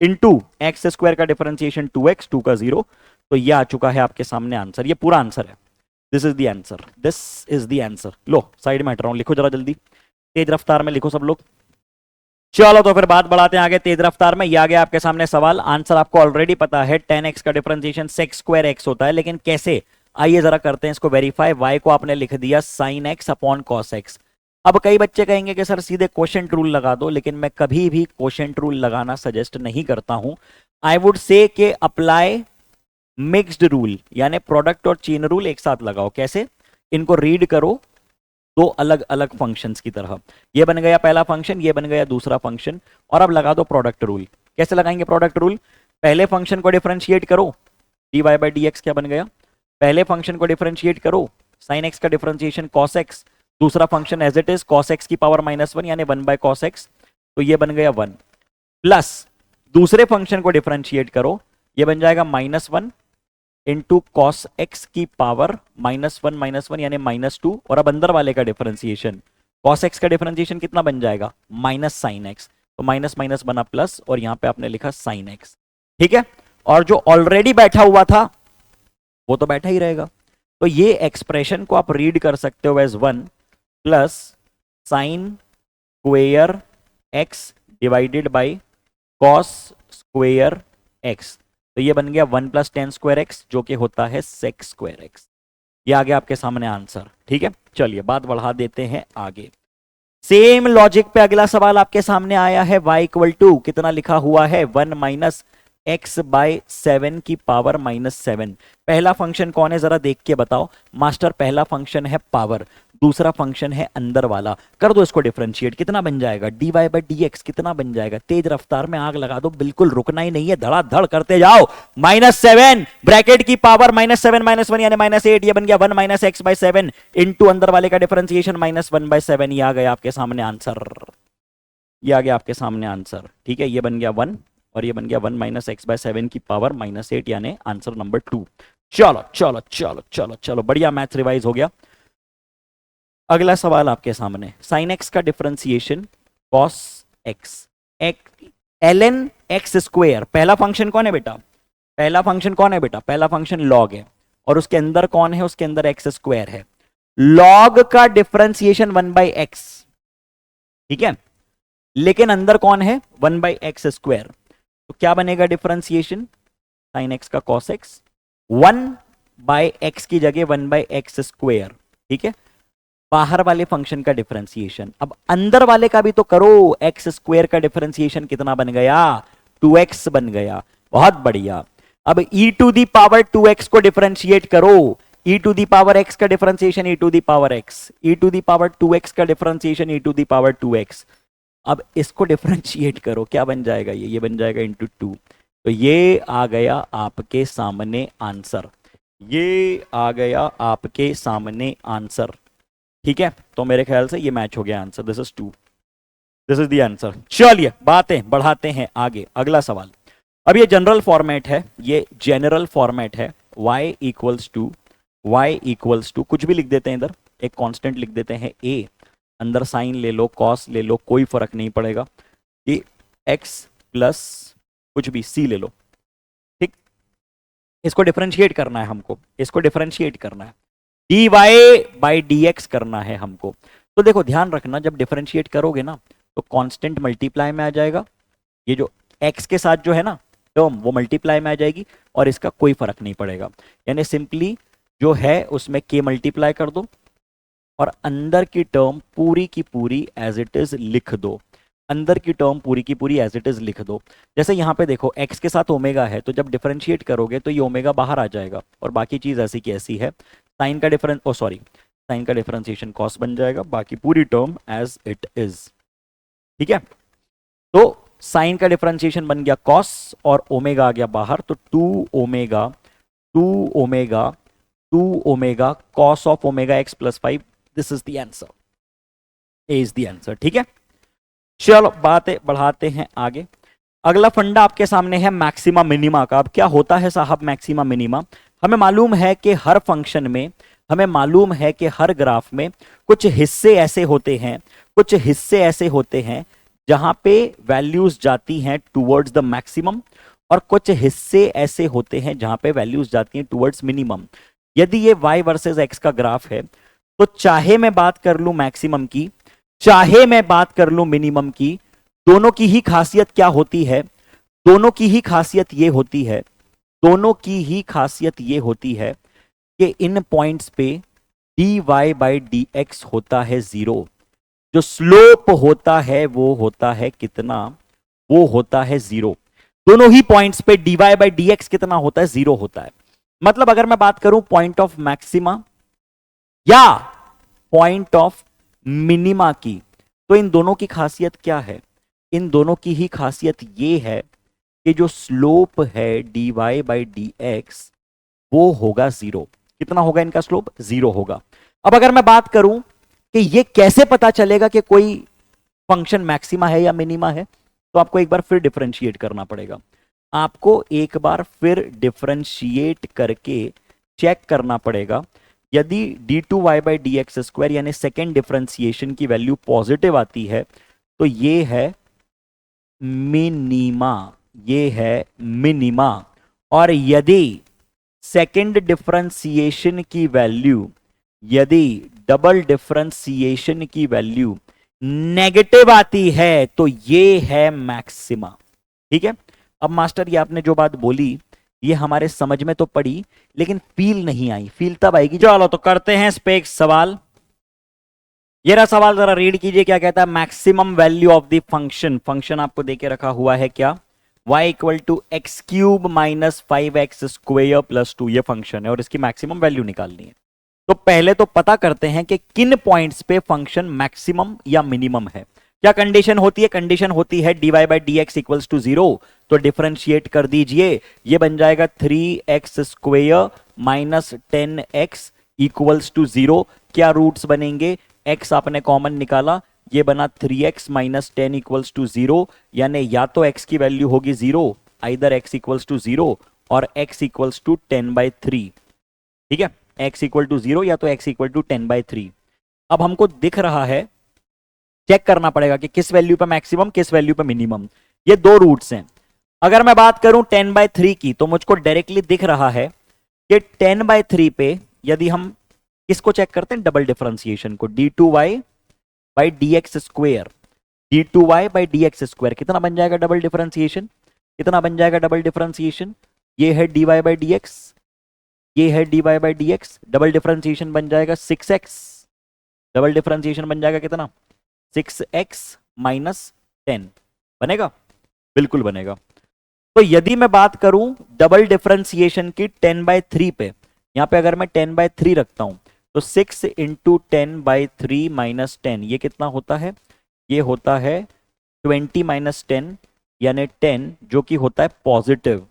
इनटू एक्स स्क्वायर का डिफरेंशिएशन 2x, 2 का 0, तो ये आ चुका है आपके सामने आंसर, ये पूरा आंसर है, this is the answer, this is the answer. Low side में हट रहा हूं, लिखो जरा जल्दी, तेज रफ्तार में लिखो सब लोग। चलो तो फिर बात बढ़ाते हैं आगे तेज रफ्तार में, ये आ गया आपके सामने सवाल, आंसर आपको ऑलरेडी पता है, 10x का डिफरेंशिएशन sec स्क्वायर x होता है, लेकिन कैसे, आइए जरा करते हैं इसको वेरीफाई। y को आपने लिख दिया sin x upon cos x। अब कई बच्चे कहेंगे कि सर सीधे क्वोशिएंट रूल लगा दो, लेकिन मैं कभी भी क्वोशिएंट रूल लगाना सजेस्ट नहीं करता हूं। आई वुड से कि अप्लाई मिक्स्ड रूल, यानी प्रोडक्ट और चेन रूल एक साथ लगाओ। कैसे, इनको रीड करो, दो अलग अलग फंक्शंस की तरह। ये बन गया पहला फंक्शन, ये बन गया दूसरा फंक्शन, और अब लगा दो प्रोडक्ट रूल। कैसे लगाएंगे प्रोडक्ट रूल? पहले फंक्शन को डिफरेंशिएट करो, d y by d x क्या बन गया? पहले फंक्शन को डिफरेंशिएट करो, साइन एक्स का डिफरेंशिएशन कॉस एक्स, दूसरा function as it is cos x की पावर -1 यानी 1 बाय कॉस एक्स, तो ये बन गया 1, प्लस दूसरे फंक्शन को डिफरेंशिएट करो, ये बन जाएगा -1 इंटू कॉस एक्स की पावर -1 यानी -2, और अब अंदर वाले का डिफरेंशिएशन कॉस एक्स का डिफरेंशिएशन कितना बन जाएगा? माइनस साइन एक्स, तो माइनस माइनस बना प्लस, और यहां पे आपने लिखा साइन एक्स। ठीक है, और जो ऑलरेडी बैठा हुआ था वो तो बैठा ही रहेगा। तो ये एक्सप्रेशन को आप रीड कर सकते हो as 1 plus sine square x divided by cos square x, तो ये बन गया 1 प्लस टेन स्क्वायर एक्स जो कि होता है सेक स्क्वायर एक्स। ये आ गया आपके सामने आंसर। ठीक है, चलिए बात बढ़ा देते हैं आगे। सेम लॉजिक पे अगला सवाल आपके सामने आया है, y इक्वल टू कितना लिखा हुआ है? 1 माइनस एक्स बाय 7 की पावर -7। पहला फंक्शन कौन है जरा देख के बताओ मास्टर? पहला फंक्शन है पावर, दूसरा फंक्शन है अंदर वाला। कर दो इसको डिफरेंशिएट, कितना बन जाएगा? D y by d x कितना बन जाएगा? तेज रफ्तार में आग लगा दो, बिल्कुल रुकना ही नहीं है, धड़ाधड़ करते जाओ। -7 ब्रैकेट की पावर -7 -1 यानी -8, ये बन गया 1 माइनस एक्स बाय 7 इंटू अंदर वाले का डिफरेंशिएशन -1 बाय 7। ये आ गया आपके सामने आंसर, ये आ गया आपके सामने आंसर। ठीक है, ये बन गया 1 और ये बन गया 1 माइनस एक्स बाय 7 की पावर -8 यानी आंसर नंबर 2। चलो चलो चलो चलो चलो, बढ़िया, मैथ्स रिवाइज हो गया। अगला सवाल आपके सामने, साइन एक्स का differentiation cos x ln x square. पहला फंक्शन कौन है बेटा? पहला फंक्शन कौन है बेटा? पहला फंक्शन लॉग है, और उसके अंदर कौन है? उसके अंदर एक्स स्क्वेयर है। लॉग का डिफरेंशिएशन 1 बाई एक्स, ठीक है, लेकिन अंदर कौन है? 1 बाई एक्स स्क्वेयर। तो क्या बनेगा डिफरेंशिएशन? साइन एक्स का कॉस एक्स, 1 बाय एक्स की जगह 1 बाय एक्स स्क्वेयर। ठीक है, बाहर वाले फंक्शन का डिफरेंशिएशन। अब अंदर वाले का भी तो करो, एक्स स्क्वेयर का डिफरेंशिएशन कितना बन गया? 2x बन गया। बहुत बढ़िया। अब e to the power 2x को डिफरेंशिएट करो, e to the power x का differentiation e to the power x, e to the power 2x का differentiation e to the power 2x। अब इसको डिफरेंशिएट करो, क्या बन जाएगा? ये बन जाएगा इंटू 2। तो ये आ गया आपके सामने आंसर, ये आ गया आपके सामने आंसर। ठीक है, तो मेरे ख्याल से ये मैच हो गया answer. This is 2, this is the answer. चलिए बातें बढ़ाते हैं आगे। अगला सवाल, अब ये जनरल फॉर्मेट है, ये जनरल फॉर्मेट है। y इक्वल्स टू कुछ भी लिख देते हैं, इधर एक कांस्टेंट लिख देते हैं a, अंदर साइन ले लो, कॉस ले लो, कोई फर्क नहीं पड़ेगा। ये x प्लस कुछ भी c ले लो। ठीक, इसको डिफरेंशिएट करना है हमको, इसको डिफरेंशिएट करना है, dy बाई dx करना है हमको। तो देखो ध्यान रखना, जब डिफरेंशिएट करोगे ना तो कांस्टेंट मल्टीप्लाई में आ जाएगा, ये जो x के साथ जो है ना टर्म वो मल्टीप्लाई में आ जाएगी, और इसका कोई फर्क नहीं पड़ेगा। यानी सिंपली जो है उसमें k मल्टीप्लाई कर दो और अंदर की टर्म पूरी की पूरी एज इट इज लिख दो, अंदर की टर्म पूरी की पूरी एज इट इज लिख दो। जैसे यहाँ पे देखो x के साथ ओमेगा है, तो जब डिफरेंशिएट करोगे तो ये ओमेगा बाहर आ जाएगा और बाकी चीज ऐसी की ऐसी है। साइन का डिफरेंस साइन का डिफरेंशिएशन कॉस बन जाएगा, बाकी पूरी टर्म एज इट इज। ठीक है, तो साइन का डिफरेंशिएशन बन गया कॉस और ओमेगा आ गया बाहर, तो 2 omega cos of omega x plus 5। This is the answer, A is the answer. ठीक है, चलो बातें बढ़ाते हैं आगे। अगला फंडा आपके सामने है मैक्सिमा मिनिमा का। अब क्या होता है साहब मैक्सिमा मिनिमा? हमें मालूम है कि हर फंक्शन में, हमें मालूम है कि हर ग्राफ में कुछ हिस्से ऐसे होते हैं, कुछ हिस्से ऐसे होते हैं जहां पे वैल्यूज जाती हैं टुवर्ड्स द मैक्सिमम, और कुछ हिस्से ऐसे होते हैं जहां पे वैल्यूज जाती हैं टुवर्ड्स मिनिमम। यदि ये y वर्सेस x का ग्राफ है, तो चाहे मैं बात कर लूं मैक्सिमम की, चाहे मैं बात कर लूं मिनिमम की, दोनों की ही खासियत क्या होती है? दोनों की ही खासियत ये होती है, दोनों की ही खासियत ये होती है कि इन पॉइंट्स पे dy बाई dx होता है 0। जो स्लोप होता है वो होता है कितना? वो होता है 0। दोनों ही पॉइंट्स पे dy बाई dx कितना होता है? 0 होता है। मतलब अगर मैं बात करूं पॉइंट ऑफ मैक्सिमा या पॉइंट ऑफ मिनिमा की। तो इन दोनों की खासियत क्या है? इन दोनों की ही खासियत ये है कि जो स्लोप है dy बाई डी एक्स वो होगा जीरो। कितना होगा इनका स्लोप? जीरो होगा। अब अगर मैं बात करूं कि ये कैसे पता चलेगा कि कोई फंक्शन मैक्सिमा है या मिनिमा है, तो आपको एक बार फिर डिफरेंशिएट करना पड़ेगा। आपको एक बार फिर डिफरेंशिएट करके चेक करना पड़ेगा। यदि d two y by d x square यानी सेकेंड डिफरेंशिएशन की वैल्यू पॉजिटिव आती है तो ये है मिनिमा, ये है मिनिमा। और यदि सेकेंड डिफरेंशिएशन की वैल्यू, यदि डबल डिफरेंशिएशन की वैल्यू नेगेटिव आती है तो ये है मैक्सिमा। ठीक है। अब मास्टर ये आपने जो बात बोली ये हमारे समझ में तो पड़ी लेकिन फील नहीं आई। फील तब आएगी। चलो तो करते हैं इस पे एक सवाल। ये रहा सवाल, जरा रीड कीजिए क्या कहता है। Maximum value of the function, function आपको देके रखा हुआ है क्या? y equal to x cube minus 5x square plus 2, ये फंक्शन है और इसकी मैक्सिमम वैल्यू निकालनी है। तो पहले तो पता करते हैं कि किन पॉइंट्स पे फंक्शन मैक्सिमम या मिनिमम है। क्या कंडीशन होती है? कंडीशन होती है dy by d x equals to zero. तो डिफरेंशिएट कर दीजिए, ये बन जाएगा 3x square minus 10x equals to zero. क्या रूट्स बनेंगे? x आपने कॉमन निकाला, ये बना 3x minus 10 equals to zero, यानी या तो x की वैल्यू होगी zero, either x equals to zero और x इक्वल्स टू 10/3। ठीक है, x इक्वल टू जीरो या तो x इक्वल टू 10/3। अब हमको दिख रहा है, चेक करना पड़ेगा कि किस वैल्यू पे मैक्सिमम किस वैल्यू पे मिनिमम। ये दो रूट्स हैं। अगर मैं बात करूं 10/3 की तो मुझको डायरेक्टली दिख रहा है कि 10/3 पे यदि हम किसको चेक करते हैं? डबल डिफरेंशिएशन को, d2y by d x square, d2y by d x square. कितना बन जाएगा डबल डिफरेंशिएशन? कितना बन जाएगा डबल डिफरेंशिएशन? ये है dy बाई डी एक्स, ये है dy by d x. Double differentiation बन जाएगा 6x। डबल डिफरेंशिएशन बन जाएगा कितना? 6x माइनस 10 बनेगा? बिल्कुल बनेगा। तो यदि मैं बात करूं डबल डिफरेंशिएशन की 10/3 पे, यहां पे अगर मैं 10/3 रखता हूं तो 6 इंटू 10/3 माइनस 10, ये कितना होता है? ये होता है 20 माइनस 10 यानी 10, जो कि होता है पॉजिटिव।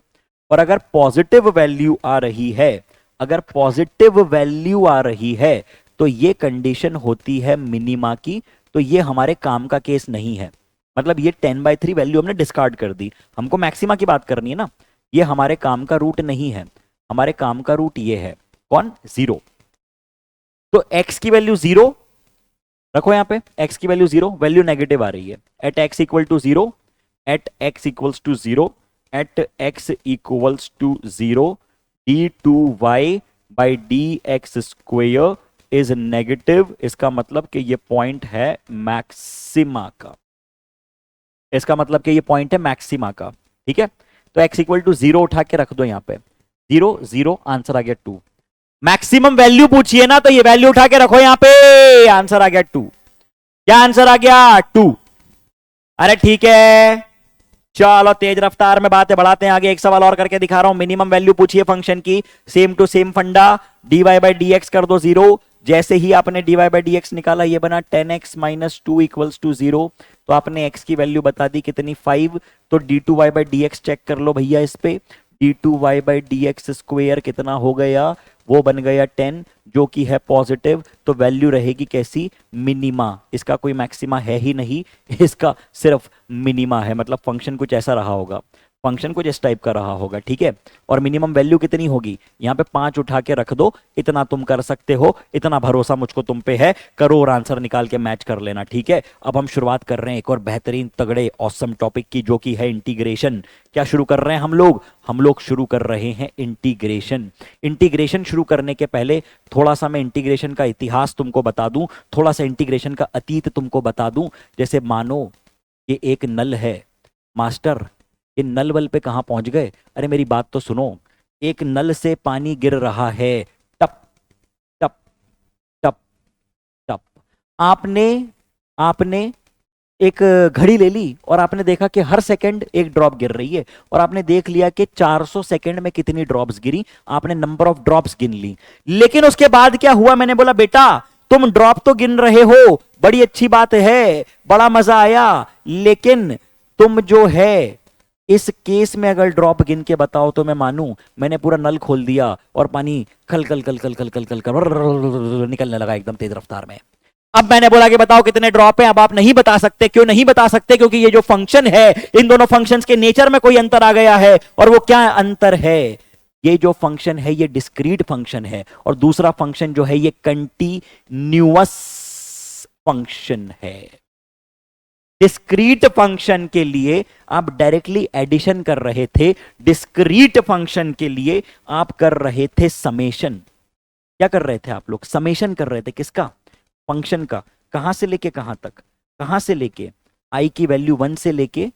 और अगर पॉजिटिव वैल्यू आ रही है, अगर पॉजिटिव वैल्यू आ रही है तो ये कंडीशन होती है मिनिमा की। तो ये हमारे काम का केस नहीं है, मतलब ये 10/3 वैल्यू हमने डिस्कार्ड कर दी। हमको मैक्सिमा की बात करनी है ना, ये हमारे काम का रूट नहीं है। हमारे काम का रूट ये है, कौन? जीरो। तो x की वैल्यू जीरो रखो यहां पे, x की वैल्यू जीरो, वैल्यू नेगेटिव आ रही है। At x equal to zero, at x equals to zero, at x equals to zero, d2y by d x square is negative. इसका मतलब कि ये पॉइंट है मैक्सिमा का, इसका मतलब कि ये पॉइंट है मैक्सिमा का। ठीक है, तो x इक्वल टू जीरो उठा के रख दो यहां पे, जीरो जीरो, आंसर आ गया 2। मैक्सिमम वैल्यू पूछिए ना तो ये वैल्यू उठा के रखो यहां पे, आंसर आ गया 2। क्या आंसर आ गया? 2। अरे ठीक है, चलो तेज रफ्तार में बातें बढ़ाते हैं आगे। एक सवाल और करके दिखा रहा हूं। मिनिमम वैल्यू पूछिए फंक्शन की, सेम टू सेम फंडा, dy बाई डी एक्स कर दो जीरो। जैसे ही आपने dy बाई डी एक्स निकाला, ये बना 10x minus 2 equals to zero. तो आपने x की वैल्यू बता दी कितनी? 5। तो d2y by d x check कर लो भैया इस पे, d2y by d x square कितना हो गया? वो बन गया 10, जो कि है पॉजिटिव। तो वैल्यू रहेगी कैसी? मिनिमा। इसका कोई मैक्सिमा है ही नहीं, इसका सिर्फ मिनिमा है। मतलब फंक्शन कुछ ऐसा रहा होगा, फंक्शन कुछ इस टाइप का रहा होगा। ठीक है, और मिनिमम वैल्यू कितनी होगी? यहां पे 5 उठा के रख दो, इतना तुम कर सकते हो, इतना भरोसा मुझको तुम पे है, करो और आंसर निकाल के मैच कर लेना। ठीक है, अब हम शुरुआत कर रहे हैं एक और बेहतरीन तगड़े ऑसम टॉपिक की, जो कि है इंटीग्रेशन। क्या शुरू कर रहे हैं हम लोग शुरू कर रहे हैं इंटीग्रेशन। इंटीग्रेशन शुरू करने के पहले थोड़ा सा मैं इंटीग्रेशन का इतिहास तुमको बता दूं, थोड़ा सा इंटीग्रेशन का अतीत तुमको बता दूं। जैसे मानो ये एक नल है, मास्टर ये नल वल पे कहां पहुंच गए? अरे मेरी बात तो सुनो, एक नल से पानी गिर रहा है, टप टप टप टप। आपने एक घड़ी ले ली और आपने देखा कि हर सेकंड एक ड्रॉप गिर रही है, और आपने देख लिया कि 400 सेकंड में कितनी ड्रॉप्स गिरी। आपने नंबर ऑफ ड्रॉप्स गिन ली। लेकिन उसके बाद क्या हुआ? मैंने बोला बेटा तुम ड्रॉप तो गिन रहे हो, बड़ी अच्छी बात है, बड़ा मजा आया, लेकिन तुम जो है इस केस में अगर ड्रॉप गिन के बताओ तो मैं मानूं। मैंने पूरा नल खोल दिया और पानी खल खल खल खल खल खल खल खल निकलने लगा एकदम तेज रफ्तार में। अब मैंने बोला कि बताओ कितने ड्रॉप हैं, अब आप नहीं बता सकते। क्यों नहीं बता सकते? क्योंकि ये जो फंक्शन है, इन दोनों फंक्शंस के नेचर में कोई अंतर आ गया है। और वो क्या अंतर है? ये जो फंक्शन है ये डिस्क्रीट फंक्शन है, और दूसरा फंक्शन जो है ये कंटीन्यूअस फंक्शन है। डिस्क्रीट फंक्शन के लिए आप डायरेक्टली एडिशन कर रहे थे, डिस्क्रीट फंक्शन के लिए आप कर रहे थे समेशन। क्या कर रहे थे आप लोग? समेशन कर रहे थे। किसका? फंक्शन का। कहां से लेके कहां तक? कहां से लेके आई की वैल्यू 1 से लेके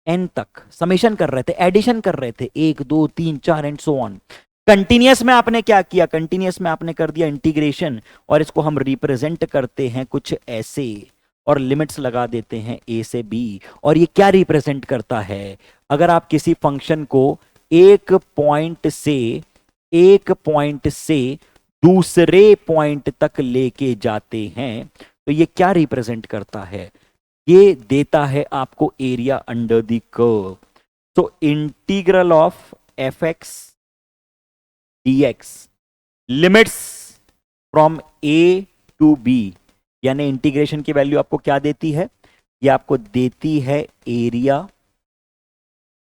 एन तक समेशन कर रहे थे, एडिशन कर रहे थे, 1 2 3 4 एंड सो ऑन। कंटिन्यूअस में आपने क्या किया? कंटिन्यूअस में आपने कर दिया इंटीग्रेशन, और इसको हम रिप्रेजेंट करते हैं कुछ ऐसे, और लिमिट्स लगा देते हैं ए से बी। और ये क्या रिप्रेजेंट करता है? अगर आप किसी फंक्शन को एक पॉइंट से दूसरे पॉइंट तक लेके जाते हैं तो ये क्या रिप्रेजेंट करता है? ये देता है आपको एरिया अंडर द कर्व। तो integral of f x dx limits from a to b, यानी इंटीग्रेशन की वैल्यू आपको क्या देती है? ये आपको देती है एरिया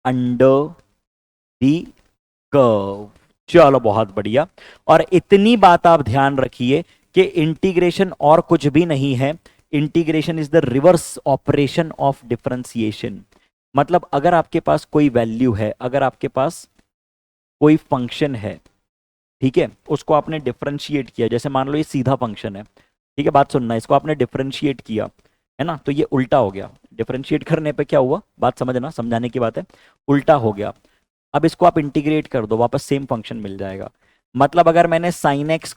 अंडर दी कर्व। चलो बहुत बढ़िया। और इतनी बात आप ध्यान रखिए कि इंटीग्रेशन और कुछ भी नहीं है, integration is the reverse operation of differentiation. मतलब अगर आपके पास कोई वैल्यू है, अगर आपके पास कोई फंक्शन है, ठीक है, उसको आपने डिफरेंशिएट किया, जैसे मान लो ये सीधा फंक्शन है, ठीक है, बात सुनना, इसको आपने डिफरेंशिएट किया है ना, तो ये उल्टा हो गया। डिफरेंशिएट करने पे क्या हुआ? बात समझना, समझाने की बात है। उल्टा हो गया। अब इसको आप इंटीग्रेट कर दो, वापस सेम फंक्शन मिल जाएगा। मतलब अगर मैंने साइन एक्स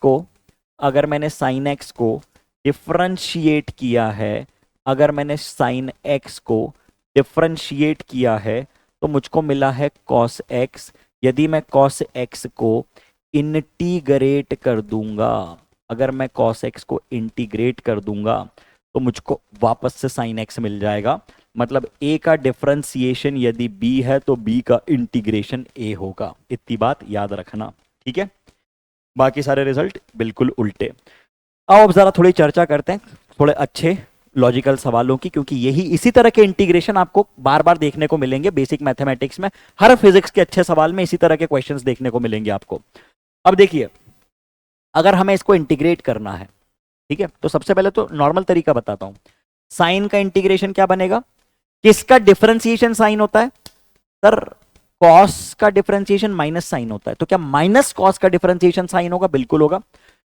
को डिफरेंशिएट किया है, अगर मैंने साइन एक्स को डिफरेंशिएट किया है तो मुझको मिला है कॉस एक्स। यदि मैं कॉस एक्स को इंटीग्रेट कर दूंगा, अगर मैं कॉस एक्स को इंटीग्रेट कर दूंगा तो मुझको वापस से साइन एक्स मिल जाएगा। मतलब ए का डिफरेंशिएशन यदि बी है तो बी का इंटीग्रेशन ए होगा। इतनी बात याद रखना, ठीक है। बाकी सारे रिजल्ट बिल्कुल उल्टे। आओ अब जरा थोड़ी चर्चा करते हैं थोड़े अच्छे लॉजिकल सवालों की, क्योंकि यही इसी तरह के इंटीग्रेशन आपको बार बार देखने को मिलेंगे बेसिक मैथमेटिक्स में। हर फिजिक्स के अच्छे सवाल में इसी तरह के क्वेश्चंस देखने को मिलेंगे आपको। अब देखिए, अगर हमें इसको इंटीग्रेट करना है, ठीक है, तो सबसे पहले तो नॉर्मल तरीका बताता हूं। साइन का इंटीग्रेशन क्या बनेगा? किसका डिफरेंशिएशन साइन होता है? सर कॉस का डिफरेंशिएशन माइनस साइन होता है, तो क्या माइनस कॉस का डिफरेंशिएशन साइन होगा? बिल्कुल होगा।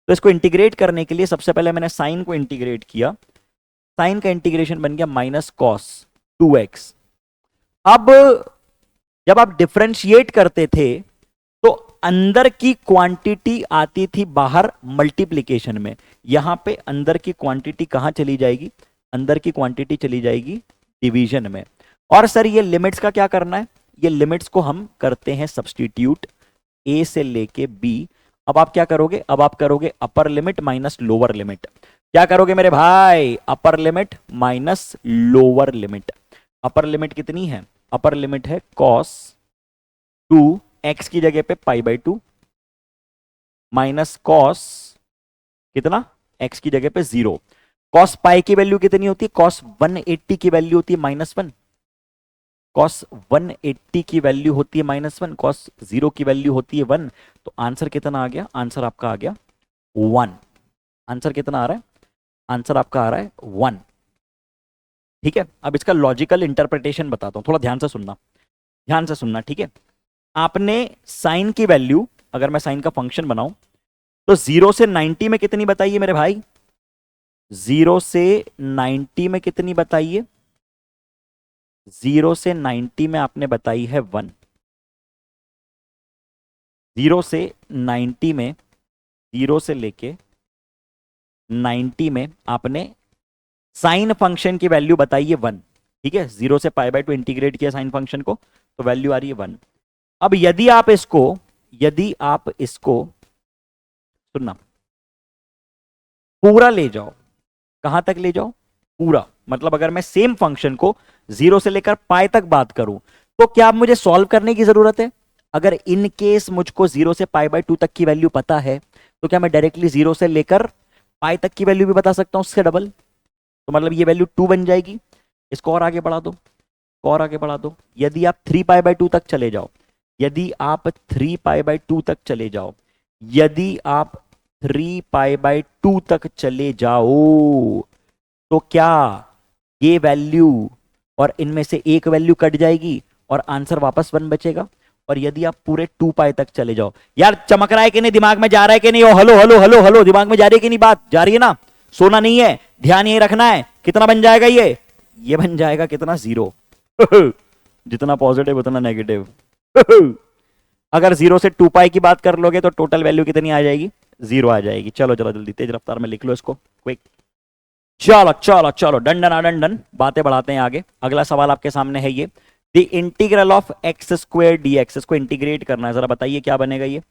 तो इसको इंटीग्रेट करने के लिए सबसे पहले मैंने साइन को इंटीग्रेट किया, साइन का इंटीग्रेशन बन गया माइनस कॉस 2x। अब जब आप डिफरेंशिएट करते थे तो अंदर की क्वांटिटी आती थी बाहर मल्टीप्लिकेशन में, यहां पे अंदर की क्वांटिटी कहां चली जाएगी? अंदर की क्वांटिटी चली जाएगी डिवीजन में। और सर ये लिमिट्स का क्या करना है? ये लिमिट्स को हम करते हैं सब्स्टिट्यूट a से लेके b। अब आप क्या करोगे? अब आप करोगे upper limit minus lower limit. क्या करोगे मेरे भाई? Upper limit minus lower limit. Upper limit कितनी है? अपर लिमिट है cos 2 x की जगह पे π/2 माइनस cos कितना? x की जगह पे 0। cos पाई की वैल्यू कितनी होती है? cos 180 की वैल्यू होती है -1। cos 180 की वैल्यू होती है -1, cos 0 की वैल्यू होती है 1। तो आंसर कितना आ गया? आंसर आपका आ गया 1। आंसर कितना आ रहा है? आंसर आपका आ रहा है 1। ठीक है। अब इसका लॉजिकल इंटरप्रिटेशन बताता हूं, थोड़ा ध्यान से सुनना, ध्यान से सुनना, ठीक है। आपने साइन की वैल्यू, अगर मैं साइन का फंक्शन बनाऊं तो 0 से 90 में कितनी बताइए मेरे भाई? 0 से 90 में कितनी बताइए? 0 से 90 में आपने बताई है 1। 0 से 90 में, 0 से लेके 90 में आपने साइन फंक्शन की वैल्यू बताई है 1। ठीक है, 0 से π/2 इंटीग्रेट किया साइन फंक्शन को तो वैल्यू आ रही है 1। अब यदि आप इसको सुनना, पूरा ले जाओ। कहां तक ले जाओ? पूरा। मतलब अगर मैं सेम फंक्शन को 0 से लेकर पाई तक बात करूं, तो क्या अब मुझे सॉल्व करने की जरूरत है? अगर इन केस मुझको 0 से π/2 तक की वैल्यू पता है, तो क्या मैं डायरेक्टली 0 से लेकर पाई तक की वैल्यू भी बता सकता हूं उससे डबल? तो मतलब ये वैल्यू 2 बन जाएगी। इसको और आगे बढ़ा दो, और आगे बढ़ा दो। यदि आप 3π/2 तक चले जाओ, यदि आप 3π/2 तक चले जाओ, यदि आप 3π/2 तक चले जाओ, तो क्या ये वैल्यू और इनमें से एक वैल्यू कट जाएगी और आंसर वापस 1 बचेगा। और यदि आप पूरे 2π तक चले जाओ, यार चमक रहा है कि नहीं, दिमाग में जा रहा है कि नहीं? ओ हेलो हेलो हेलो हेलो, दिमाग में जा रही है कि नहीं? बात जा रही है ना? सोना नहीं है, ध्यान यही रखना है। कितना बन जाएगा ये बन जाएगा कितना? 0। जितना पॉजिटिव उतना नेगेटिव। अगर 0 से 2π की बात कर लोगे तो टोटल वैल्यू कितनी आ जाएगी? 0 आ जाएगी। चलो चलो जल्दी तेज रफ्तार में लिख लो इसको, क्विक। चलो चलो चलो, डन डन डन डन। बातें बढ़ाते हैं आगे। अगला सवाल आपके सामने है ये, the integral of x square dx। इसको इंटीग्रेट करना है, जरा बताइए क्या बनेगा ये?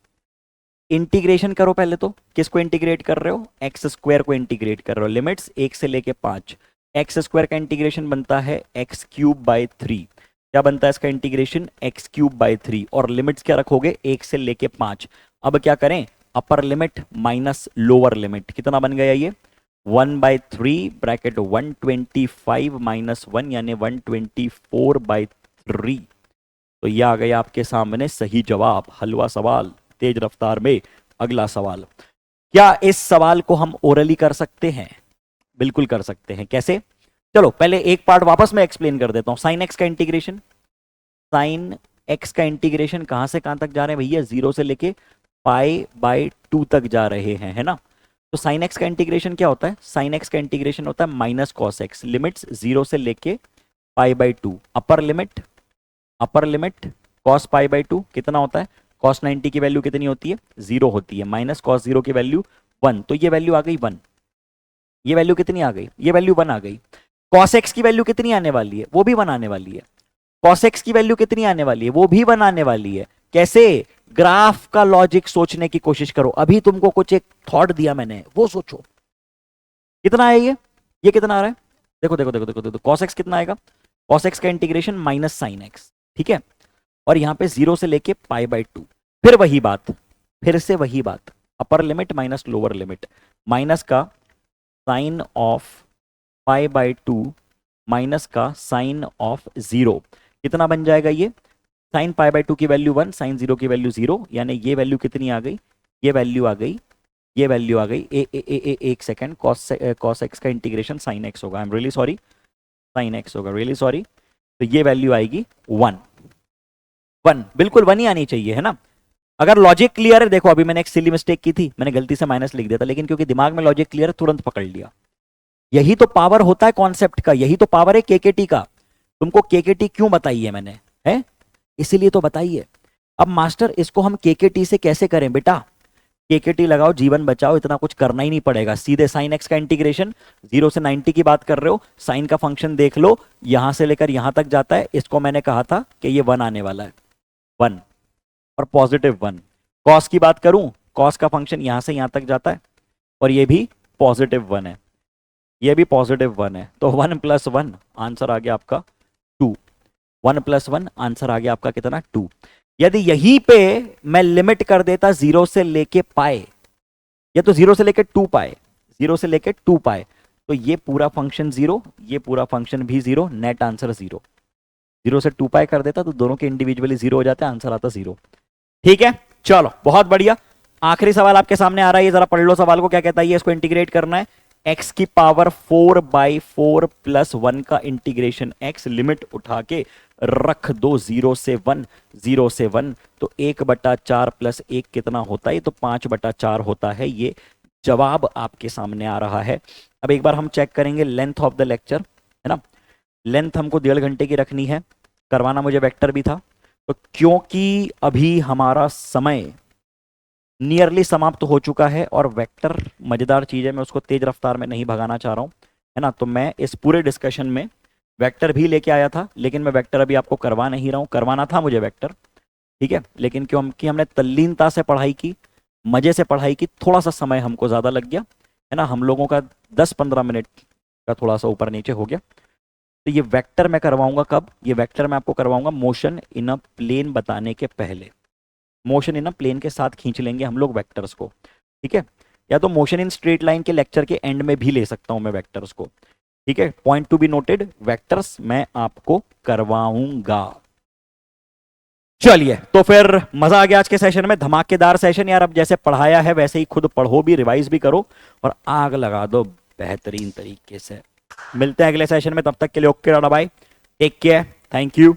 इंटीग्रेशन करो पहले तो। किसको इंटीग्रेट कर रहे हो? एक्स स्क्वायर को इंटीग्रेट कर रहे हो। लिमिट्स 1 से लेके 5। एक्स स्क्वायर का इंटीग्रेशन बनता है x³/3। क्या बनता है इसका इंटीग्रेशन? x³/3। और लिमिट्स क्या रखोगे? 1 से लेके 5। अब क्या करें? Upper limit minus lower limit. कितना बन गया ये? 1/3 ब्रैकेट 125 माइनस 1 यानी 124/3। तो ये आ गया आपके सामने सही जवाब। हलवा सवाल तेज रफ्तार में। अगला सवाल, क्या इस सवाल को हम ओरली कर सकते हैं? बिल्कुल कर सकते हैं। कैसे? चलो पहले एक पार्ट वापस मैं एक्सप्लेन कर देता हूं। साइन एक्स का इंटीग्रेशन, साइन एक्स का इंटीग्रेशन कहां से कहां तक जा रहे हैं भैया? 0 से लेके π/2 तक जा रहे हैं, है ना? तो साइन एक्स का इंटीग्रेशन क्या होता है? साइन एक्स का इंटीग्रेशन होता है माइनस कॉस एक्स। लिमिट्स 0 से लेके π/2। Upper limit, upper limit cos π/2 कितना होता है? कॉस 90 की वैल्यू कितनी होती है? 0 होती है। माइनस कॉस 0 की वैल्यू 1। तो ये वैल्यू आ गई 1। ये वैल्यू कितनी आ गई? ये वैल्यू 1 आ गई। कॉस एक्स की वैल्यू कितनी आने वाली है? वो भी 1 आने वाली है। कॉस एक्स की वैल्यू कितनी आने वाली है? वो भी 1 आने वाली है। कैसे? ग्राफ का लॉजिक सोचने की कोशिश करो। अभी तुमको कुछ एक थॉट दिया मैंने, वो सोचो। कितना है ये कितना आ रहा है? देखो देखो देखो देखो देखो, कॉस एक्स कितना आएगा? कॉस एक्स का इंटीग्रेशन माइनस साइन एक्स, ठीक है? और यहां पे 0 से लेके π/2। फिर वही बात, फिर से वही बात। Upper limit minus lower limit. Minus का साइन ऑफ π/2 माइनस का साइन ऑफ 0। कितना बन जाएगा ये? साइन π/2 की वैल्यू 1, साइन 0 की वैल्यू 0। यानी ये वैल्यू कितनी आ गई? ये वैल्यू आ गई, ये वैल्यू आ गई। एक सेकेंड, कॉस एक्स का इंटीग्रेशन साइन एक्स होगा। I am really sorry, sine x होगा, रियली सॉरी। तो ये वैल्यू आएगी 1। 1 बिल्कुल 1 ही आनी चाहिए, है ना? अगर लॉजिक क्लियर है, देखो अभी मैंने एक सिली मिस्टेक की थी, मैंने गलती से माइनस लिख दिया था, लेकिन क्योंकि दिमाग में लॉजिक क्लियर है तुरंत पकड़ लिया। यही तो पावर होता है कॉन्सेप्ट का, यही तो पावर है केकेटी का। तुमको केकेटी क्यों बताई है मैंने, है? इसीलिए तो बताई है। अब मास्टर इसको हम केकेटी से कैसे करें बेटा? केकेटी लगाओ, जीवन बचाओ, इतना कुछ करना ही नहीं पड़ेगा। सीधे साइन एक्स का इंटीग्रेशन 0 से 90 की बात कर रहे हो, साइन का फंक्शन देख लो, यहां से लेकर यहां तक जाता है। इसको मैंने कहा था कि ये 1 आने वाला है, 1 और पॉजिटिव 1। कॉस की बात करूं, कॉस का फंक्शन यहां से यहां तक जाता है और ये भी पॉजिटिव 1 है, ये भी पॉजिटिव 1 है। तो 1 + 1 आंसर आ गया आपका 2। 1 + 1 आंसर आ गया आपका कितना? 2। यदि यहीं पे मैं लिमिट कर देता 0 से लेके पाए, या तो 0 से लेके 2π, 0 से लेके 2π, तो ये पूरा फंक्शन 0, ये पूरा फंक्शन भी 0, नेट आंसर 0। 0 से 2π कर देता तो दोनों के इंडिविजुअली 0 हो जाते, आंसर आता 0। ठीक है, चलो बहुत बढ़िया। आखिरी सवाल आपके सामने आ रहा है, ये जरा पढ़ लो सवाल को। क्या कहता है? इसको इंटीग्रेट करना है। x⁴/4 + 1 का इंटीग्रेशन x, लिमिट उठा के रख दो 0 से 1, 0 से 1। तो 1/4 + 1 कितना होता है? तो 5/4 होता है। ये जवाब आपके सामने आ रहा है। अब एक बार हम चेक करेंगे लेंथ ऑफ द लेक्चर, है ना? लेंथ हमको 1.5 घंटे की रखनी है। करवाना मुझे वेक्टर भी था, तो क्योंकि अभी हमारा समय नियरली समाप्त हो चुका है और वेक्टर मजेदार चीज है, मैं उसको तेज रफ्तार में नहीं भगाना चाह रहा हूं, है ना? तो मैं इस पूरे डिस्कशन में वेक्टर भी लेके आया था, लेकिन मैं वेक्टर अभी आपको करवा नहीं रहा हूं। करवाना था मुझे वेक्टर, ठीक है, लेकिन क्योंकि हमने तल्लीनता से पढ़ाई की, मजे से पढ़ाई की, थोड़ा सा समय हमको ज्यादा लग गया, है ना, हम लोगों का 10-15 मिनट का थोड़ा सा ऊपर नीचे हो गया। तो ये वेक्टर मैं करवाऊंगा कब, ये वेक्टर मैं आपको करवाऊंगा मोशन इन अ प्लेन बताने के पहले। मोशन इन अ प्लेन के साथ खींच लेंगे हम लोग वेक्टर्स को, ठीक है। या तो मोशन इन स्ट्रेट लाइन के लेक्चर के एंड में भी ले सकता हूं मैं वेक्टर्स को, ठीक है। Point to be noted, vectors मैं आपको करवाऊंगा। चलिए, तो फिर मजा आ गया आज के सेशन में, धमाकेदार सेशन यार। अब जैसे पढ़ाया है वैसे ही खुद पढ़ो भी, रिवाइज भी करो और आग लगा दो बेहतरीन तरीके से। मिलते हैं अगले सेशन में, तब तक के लिए okay, bye, take care, thank you.